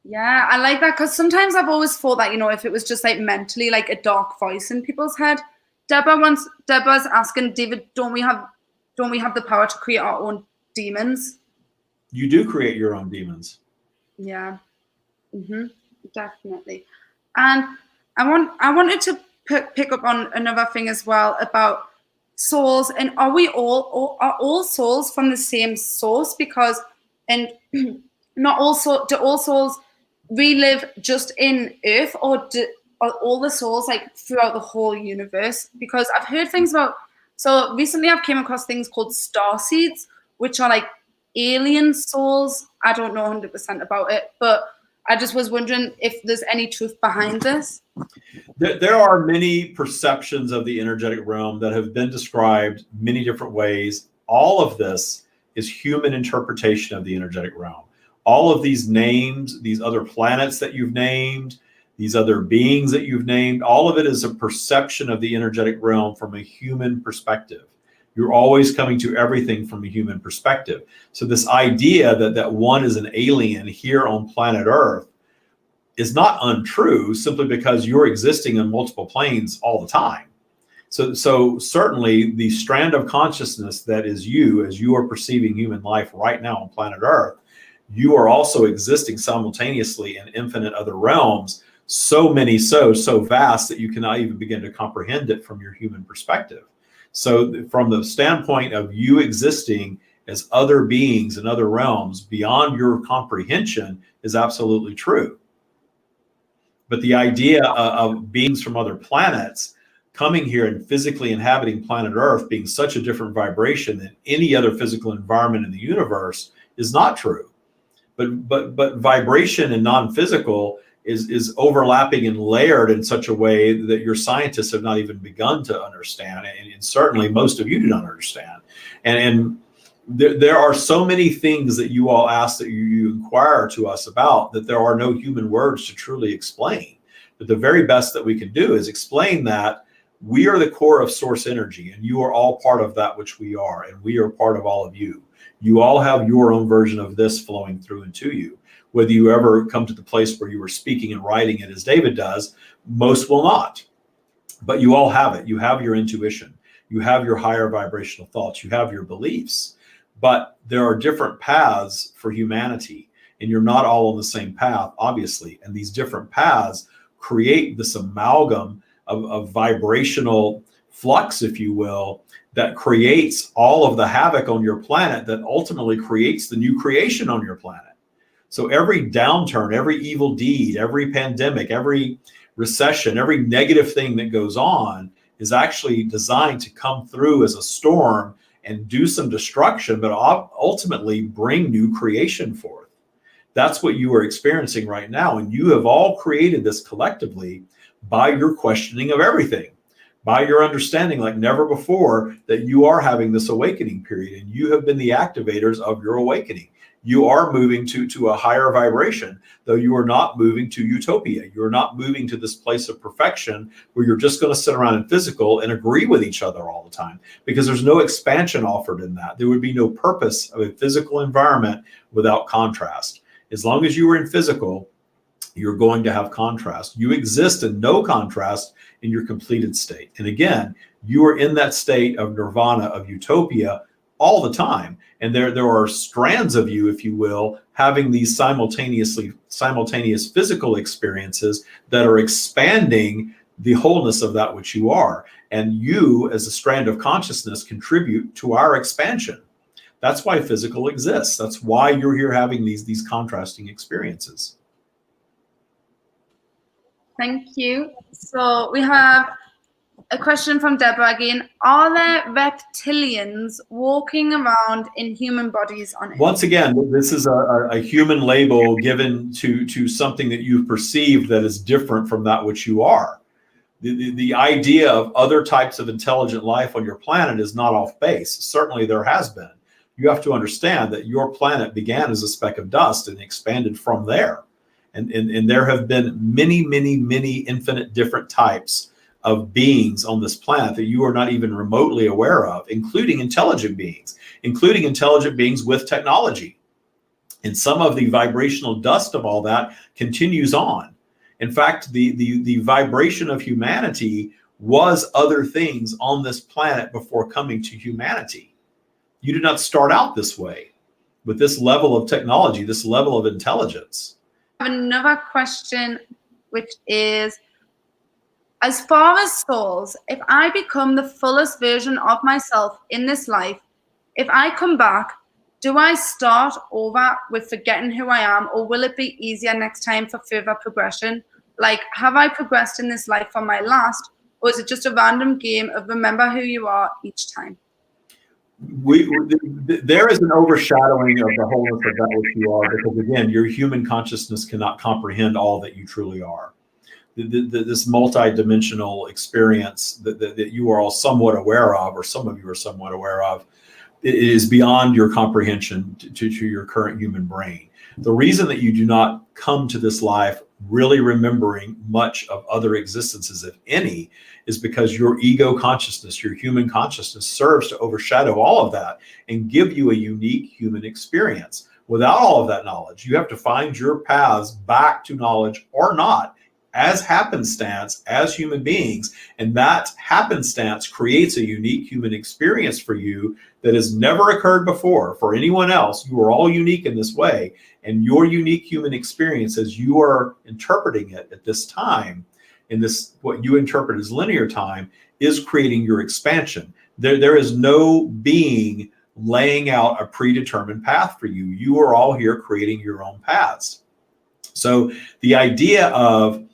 Yeah, I like that, because sometimes I've always thought that, you know, if it was just like mentally like a dark voice in people's head. Deborah's asking, David, don't we have the power to create our own demons? You do create your own demons. Yeah, definitely. And I wanted to pick up on another thing as well about souls. And are all souls from the same source? Because not also do all souls relive just in Earth, or are all the souls like throughout the whole universe? Because I've heard things about. So recently, I've came across things called star seeds, which are like alien souls. I don't know 100% about it, but I just was wondering if there's any truth behind this. There are many perceptions of the energetic realm that have been described many different ways. All of this is human interpretation of the energetic realm. All of these names, these other planets that you've named, these other beings that you've named, all of it is a perception of the energetic realm from a human perspective. You're always coming to everything from a human perspective. So this idea that one is an alien here on planet Earth is not untrue, simply because you're existing in multiple planes all the time. So certainly the strand of consciousness that is you, as you are perceiving human life right now on planet Earth, you are also existing simultaneously in infinite other realms, so many, so vast that you cannot even begin to comprehend it from your human perspective. So from the standpoint of you existing as other beings in other realms beyond your comprehension is absolutely true. But the idea of beings from other planets coming here and physically inhabiting planet Earth being such a different vibration than any other physical environment in the universe is not true. But vibration and non-physical is overlapping and layered in such a way that your scientists have not even begun to understand, and certainly most of you do not understand. And there are so many things that you all ask, that you inquire to us about, that there are no human words to truly explain. But the very best that we can do is explain that we are the core of source energy, and you are all part of that which we are, and we are part of all of you. You all have your own version of this flowing through into you. Whether you ever come to the place where you are speaking and writing it as David does, most will not. But you all have it. You have your intuition. You have your higher vibrational thoughts. You have your beliefs. But there are different paths for humanity, and you're not all on the same path, obviously. And these different paths create this amalgam of vibrational flux, if you will, that creates all of the havoc on your planet that ultimately creates the new creation on your planet. So every downturn, every evil deed, every pandemic, every recession, every negative thing that goes on is actually designed to come through as a storm and do some destruction, but ultimately bring new creation forth. That's what you are experiencing right now. And you have all created this collectively by your questioning of everything, by your understanding like never before that you are having this awakening period, and you have been the activators of your awakening. You are moving to a higher vibration, though you are not moving to utopia. You're not moving to this place of perfection where you're just going to sit around in physical and agree with each other all the time, because there's no expansion offered in that. There would be no purpose of a physical environment without contrast. As long as you are in physical, you're going to have contrast. You exist in no contrast in your completed state. And again, you are in that state of nirvana, of utopia, all the time. And there are strands of you, if you will, having these simultaneous physical experiences that are expanding the wholeness of that which you are. And you, as a strand of consciousness, contribute to our expansion. That's why physical exists. That's why you're here having these contrasting experiences. Thank you. So we have a question from Deborah again. Are there reptilians walking around in human bodies on Earth? Once again, this is a human label given to something that you've perceived that is different from that which you are. The idea of other types of intelligent life on your planet is not off base. Certainly there has been. You have to understand that your planet began as a speck of dust and expanded from there. And there have been many, many, many infinite different types of beings on this planet that you are not even remotely aware of, including intelligent beings with technology. And some of the vibrational dust of all that continues on. In fact, the vibration of humanity was other things on this planet before coming to humanity. You did not start out this way with this level of technology, this level of intelligence. I have another question, which is, as far as souls, if I become the fullest version of myself in this life, if I come back, do I start over with forgetting who I am, or will it be easier next time for further progression? Like, have I progressed in this life from my last, or is it just a random game of remember who you are each time? There is an overshadowing of the wholeness of that which you are, because again, your human consciousness cannot comprehend all that you truly are. This multi-dimensional experience that you are all somewhat aware of, or some of you are somewhat aware of, it is beyond your comprehension to your current human brain. The reason that you do not come to this life really remembering much of other existences, if any, is because your ego consciousness, your human consciousness, serves to overshadow all of that and give you a unique human experience. Without all of that knowledge, you have to find your paths back to knowledge or not, as happenstance, as human beings. And that happenstance creates a unique human experience for you that has never occurred before for anyone else. You are all unique in this way. And your unique human experience, as you are interpreting it at this time, in this, what you interpret as linear time, is creating your expansion. There is no being laying out a predetermined path for you. You are all here creating your own paths. So the idea of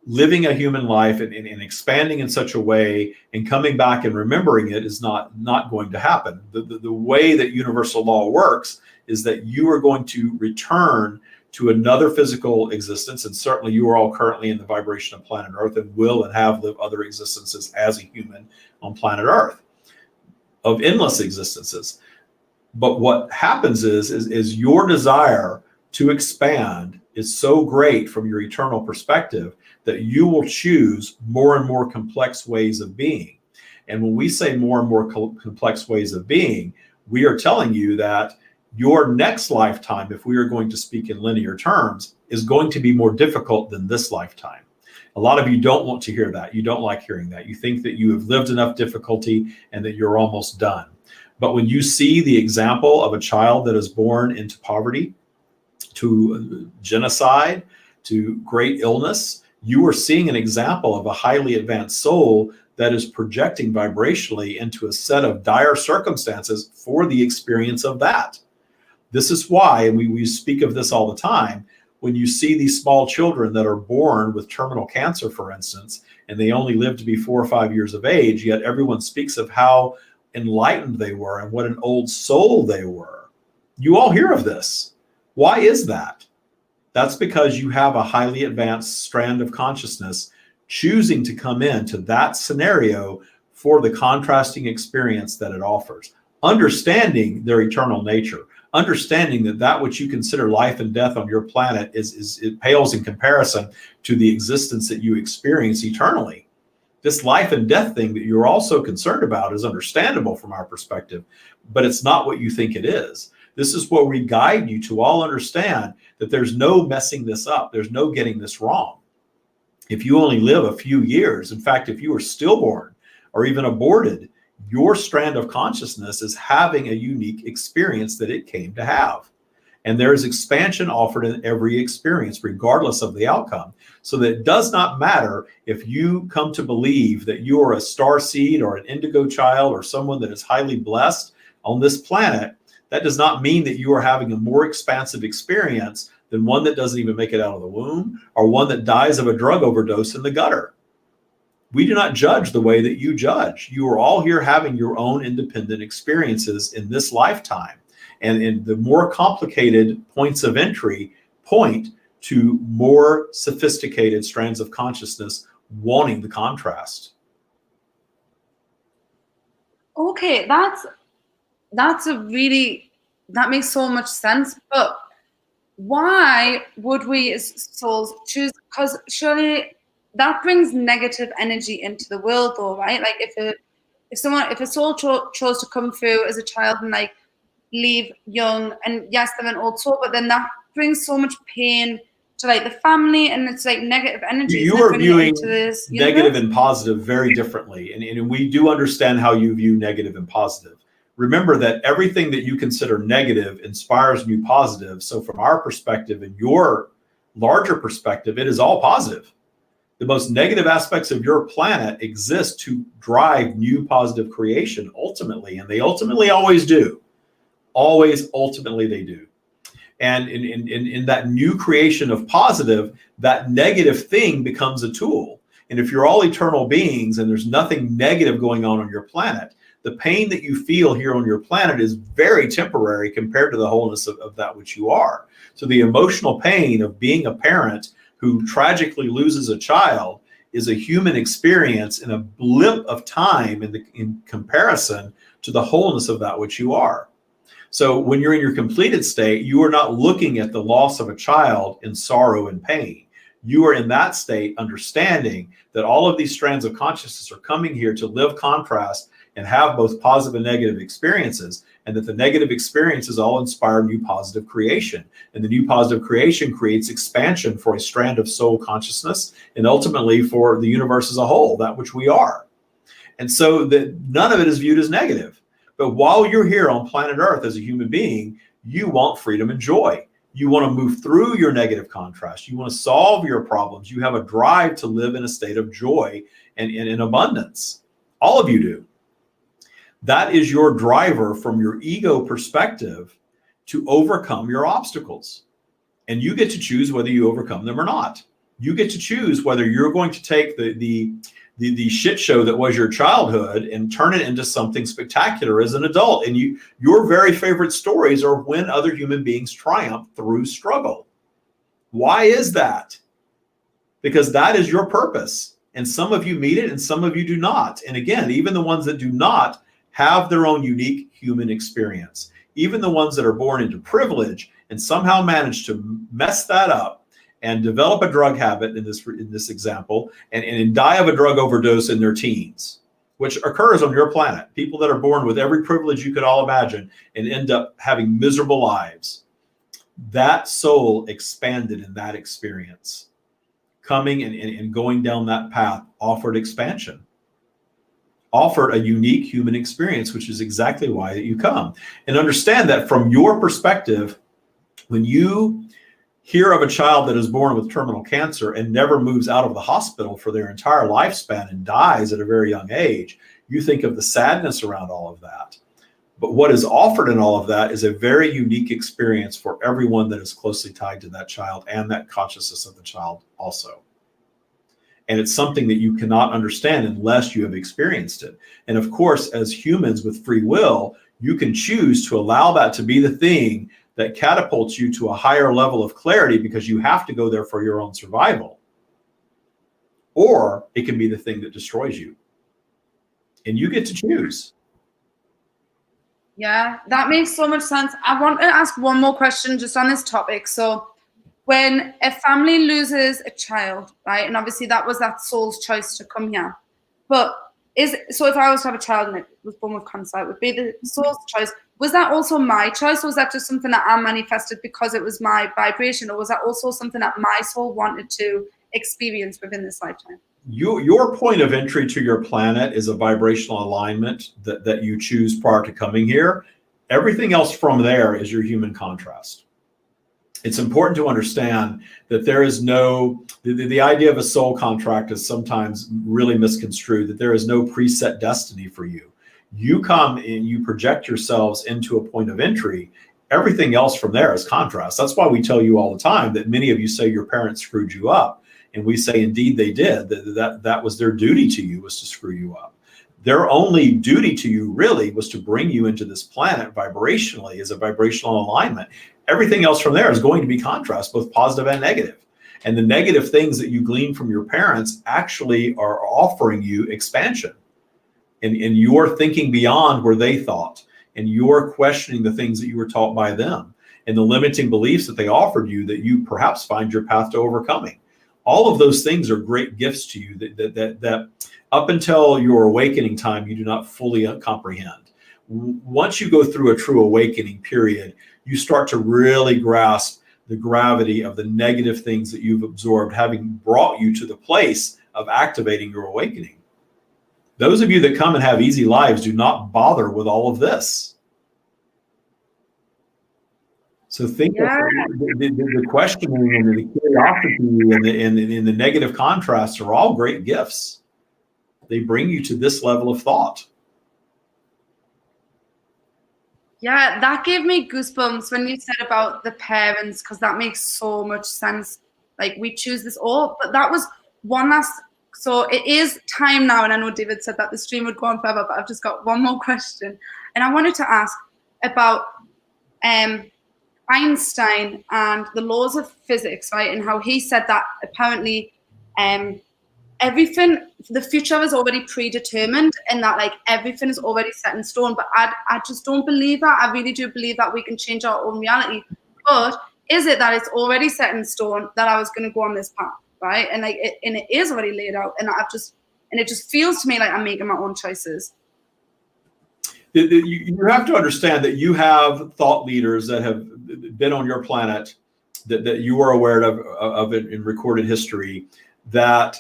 living a human life and expanding in such a way and coming back and remembering it is not going to happen. The way that universal law works is that you are going to return to another physical existence, and certainly you are all currently in the vibration of planet Earth and will and have lived other existences as a human on planet Earth, of endless existences. But what happens is your desire to expand is so great from your eternal perspective that you will choose more and more complex ways of being. And when we say more and more complex ways of being, we are telling you that your next lifetime, if we are going to speak in linear terms, is going to be more difficult than this lifetime. A lot of you don't want to hear that. You don't like hearing that. You think that you have lived enough difficulty and that you're almost done. But when you see the example of a child that is born into poverty, to genocide, to great illness, you are seeing an example of a highly advanced soul that is projecting vibrationally into a set of dire circumstances for the experience of that. This is why, and we speak of this all the time, when you see these small children that are born with terminal cancer, for instance, and they only live to be 4 or 5 years of age, yet everyone speaks of how enlightened they were and what an old soul they were. You all hear of this. Why is that? That's because you have a highly advanced strand of consciousness choosing to come into that scenario for the contrasting experience that it offers, understanding their eternal nature, understanding that that which you consider life and death on your planet it pales in comparison to the existence that you experience eternally. This life and death thing that you're also concerned about is understandable from our perspective, but it's not what you think it is. This is where we guide you to all understand that there's no messing this up. There's no getting this wrong. If you only live a few years, in fact, if you are stillborn or even aborted, your strand of consciousness is having a unique experience that it came to have. And there is expansion offered in every experience, regardless of the outcome. So that it does not matter if you come to believe that you are a star seed or an indigo child or someone that is highly blessed on this planet. That does not mean that you are having a more expansive experience than one that doesn't even make it out of the womb or one that dies of a drug overdose in the gutter. We do not judge the way that you judge. You are all here having your own independent experiences in this lifetime. And in the more complicated points of entry point to more sophisticated strands of consciousness wanting the contrast. Okay, that makes so much sense. But why would we as souls choose? Because surely that brings negative energy into the world, though, right? Like if a soul chose to come through as a child and like leave young, and yes, they're an old soul, but then that brings so much pain to like the family, and it's like negative energy. You are viewing negative and positive very differently, and we do understand how you view negative and positive. Remember that everything that you consider negative inspires new positive. So from our perspective and your larger perspective, it is all positive. The most negative aspects of your planet exist to drive new positive creation ultimately, and they ultimately always do. Always, ultimately, they do. And in that new creation of positive, that negative thing becomes a tool. And if you're all eternal beings and there's nothing negative going on your planet, the pain that you feel here on your planet is very temporary compared to the wholeness of that which you are. So the emotional pain of being a parent who tragically loses a child is a human experience in a blip of time in comparison to the wholeness of that which you are. So when you're in your completed state, you are not looking at the loss of a child in sorrow and pain. You are in that state understanding that all of these strands of consciousness are coming here to live contrast and have both positive and negative experiences, and that the negative experiences all inspire new positive creation. And the new positive creation creates expansion for a strand of soul consciousness and ultimately for the universe as a whole, that which we are. And so that none of it is viewed as negative. But while you're here on planet Earth as a human being, you want freedom and joy. You want to move through your negative contrast. You want to solve your problems. You have a drive to live in a state of joy and in abundance. All of you do. That is your driver from your ego perspective to overcome your obstacles. And you get to choose whether you overcome them or not. You get to choose whether you're going to take the shit show that was your childhood and turn it into something spectacular as an adult. And your very favorite stories are when other human beings triumph through struggle. Why is that? Because that is your purpose. And some of you meet it and some of you do not. And again, even the ones that do not have their own unique human experience. Even the ones that are born into privilege and somehow manage to mess that up and develop a drug habit in this example, and die of a drug overdose in their teens, which occurs on your planet. People that are born with every privilege you could all imagine and end up having miserable lives. That soul expanded in that experience. Coming and going down that path offered expansion, offered a unique human experience, which is exactly why that you come. And understand that from your perspective, when you hear of a child that is born with terminal cancer and never moves out of the hospital for their entire lifespan and dies at a very young age, you think of the sadness around all of that. But what is offered in all of that is a very unique experience for everyone that is closely tied to that child and that consciousness of the child also. And it's something that you cannot understand unless you have experienced it. And of course, as humans with free will, you can choose to allow that to be the thing that catapults you to a higher level of clarity because you have to go there for your own survival. Or it can be the thing that destroys you. And you get to choose. Yeah, that makes so much sense. I want to ask one more question just on this topic. So when a family loses a child, right, and obviously that was that soul's choice to come here, but so if I was to have a child and it was born with cancer, it would be the soul's choice. Was that also my choice, or was that just something that I manifested because it was my vibration, or was that also something that my soul wanted to experience within this lifetime? Your point of entry to your planet is a vibrational alignment that you choose prior to coming here. Everything else from there is your human contrast. It's important to understand that there is no, the idea of a soul contract is sometimes really misconstrued, that there is no preset destiny for you. You come and you project yourselves into a point of entry. Everything else from there is contrast. That's why we tell you all the time that many of you say your parents screwed you up. And we say, indeed, they did. That was their duty to you, was to screw you up. Their only duty to you really was to bring you into this planet vibrationally as a vibrational alignment. Everything else from there is going to be contrast, both positive and negative. And the negative things that you glean from your parents actually are offering you expansion. And you're thinking beyond where they thought. And you're questioning the things that you were taught by them and the limiting beliefs that they offered you that you perhaps find your path to overcoming. All of those things are great gifts to you that up until your awakening time, you do not fully comprehend. Once you go through a true awakening period, you start to really grasp the gravity of the negative things that you've absorbed, having brought you to the place of activating your awakening. Those of you that come and have easy lives do not bother with all of this. So think of the questioning and the curiosity and the negative contrasts are all great gifts. They bring you to this level of thought. Yeah, that gave me goosebumps when you said about the parents, because that makes so much sense. Like, we choose this all, but that was one last. So it is time now, and I know David said that the stream would go on forever, but I've just got one more question. And I wanted to ask about Einstein and the laws of physics, right? And how he said that apparently everything, the future is already predetermined, and that like everything is already set in stone. But I just don't believe that. I really do believe that we can change our own reality. But is it that it's already set in stone that I was going to go on this path, right? And like it is already laid out, and it just feels to me like I'm making my own choices. You have to understand that you have thought leaders that have been on your planet that you are aware of in recorded history that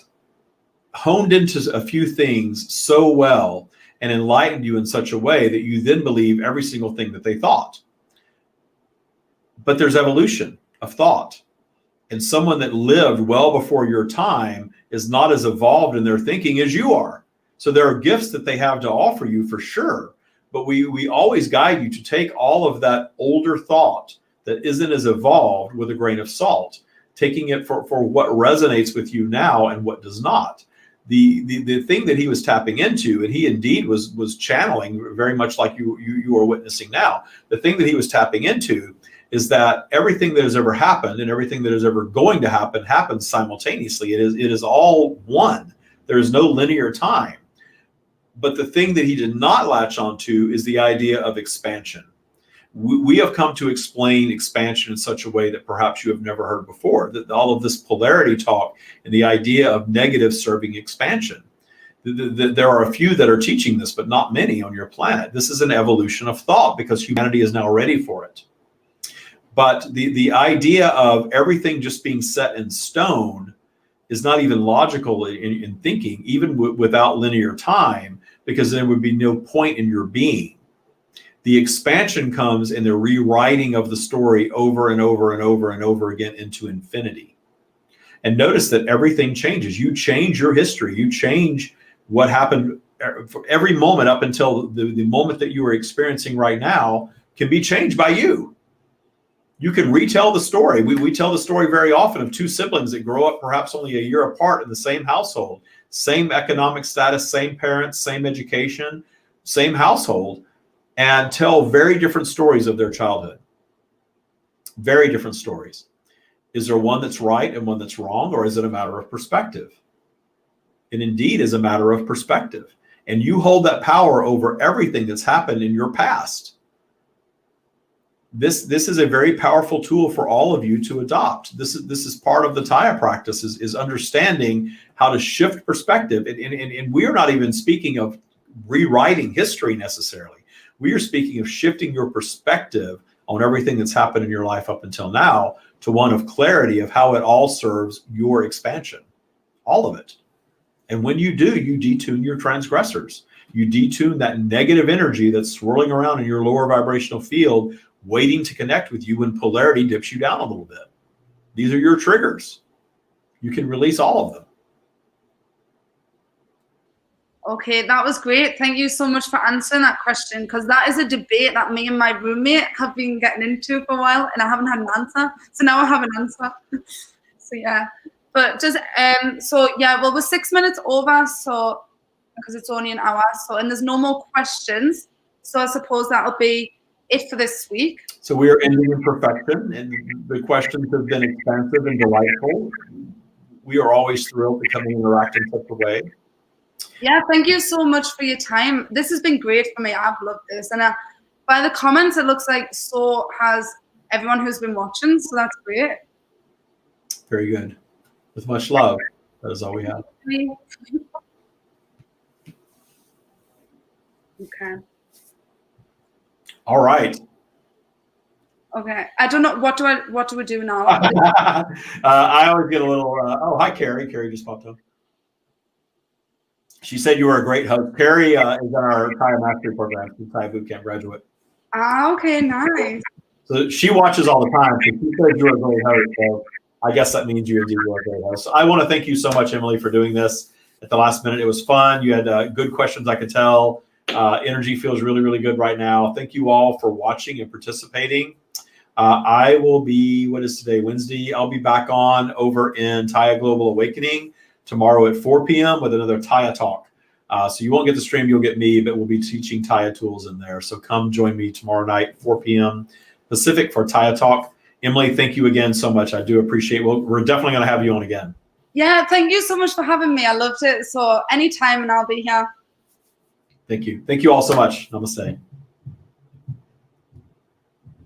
honed into a few things so well and enlightened you in such a way that you then believe every single thing that they thought. But there's evolution of thought. And someone that lived well before your time is not as evolved in their thinking as you are. So there are gifts that they have to offer you for sure. But we always guide you to take all of that older thought that isn't as evolved with a grain of salt, taking it for what resonates with you now and what does not. The thing that he was tapping into, and he indeed was channeling very much like you are witnessing now, the thing that he was tapping into is that everything that has ever happened and everything that is ever going to happen happens simultaneously. It is all one. There is no linear time. But the thing that he did not latch onto is the idea of expansion. We have come to explain expansion in such a way that perhaps you have never heard before, that all of this polarity talk and the idea of negative serving expansion. There are a few that are teaching this, but not many on your planet. This is an evolution of thought because humanity is now ready for it. But the idea of everything just being set in stone is not even logical in thinking, even without linear time, because there would be no point in your being. The expansion comes in the rewriting of the story over and over and over and over again into infinity. And notice that everything changes. You change your history. You change what happened for every moment up until the moment that you are experiencing right now can be changed by you. You can retell the story. We tell the story very often of two siblings that grow up perhaps only a year apart in the same household, same economic status, same parents, same education, same household, and tell very different stories of their childhood. Very different stories. Is there one that's right and one that's wrong, or is it a matter of perspective? It indeed is a matter of perspective. And you hold that power over everything that's happened in your past. This is a very powerful tool for all of you to adopt. This is part of the Taya practice, is understanding how to shift perspective. And we are not even speaking of rewriting history necessarily. We are speaking of shifting your perspective on everything that's happened in your life up until now to one of clarity of how it all serves your expansion, all of it. And when you do, you detune your transgressors. You detune that negative energy that's swirling around in your lower vibrational field, waiting to connect with you when polarity dips you down a little bit. These are your triggers. You can release all of them. Okay, that was great. Thank you so much for answering that question, because that is a debate that me and my roommate have been getting into for a while, and I haven't had an answer. So now I have an answer. So yeah, but just so yeah, well, we're 6 minutes over, so because it's only an hour, so and there's no more questions. So I suppose that'll be it for this week. So we are ending in perfection, and the questions have been expansive and delightful. We are always thrilled to come and interact in such a way. Yeah, thank you so much for your time. This has been great for me. I've loved this. And by the comments, it looks like so has everyone who's been watching. So that's great. Very good. With much love. That is all we have. Okay. All right. Okay. I don't know. What do we do now? I always get a little, oh, hi, Carrie. Carrie just popped up. She said you were a great host. Carrie is in our Taya Mastery Program. She's a Taya Bootcamp graduate. Okay, nice. So she watches all the time. So she said you're a great host. So I guess that means you indeed are a great host. So I want to thank you so much, Emily, for doing this at the last minute. It was fun. You had good questions, I could tell. Energy feels really, really good right now. Thank you all for watching and participating. I will be, what is today, Wednesday? I'll be back on over in Taya Global Awakening tomorrow at 4 p.m. with another Taya Talk. So you won't get the stream, you'll get me, but we'll be teaching Taya tools in there. So come join me tomorrow night, 4 p.m. Pacific for Taya Talk. Emily, thank you again so much. I do appreciate it. We're definitely going to have you on again. Yeah, thank you so much for having me. I loved it. So anytime and I'll be here. Thank you. Thank you all so much. Namaste.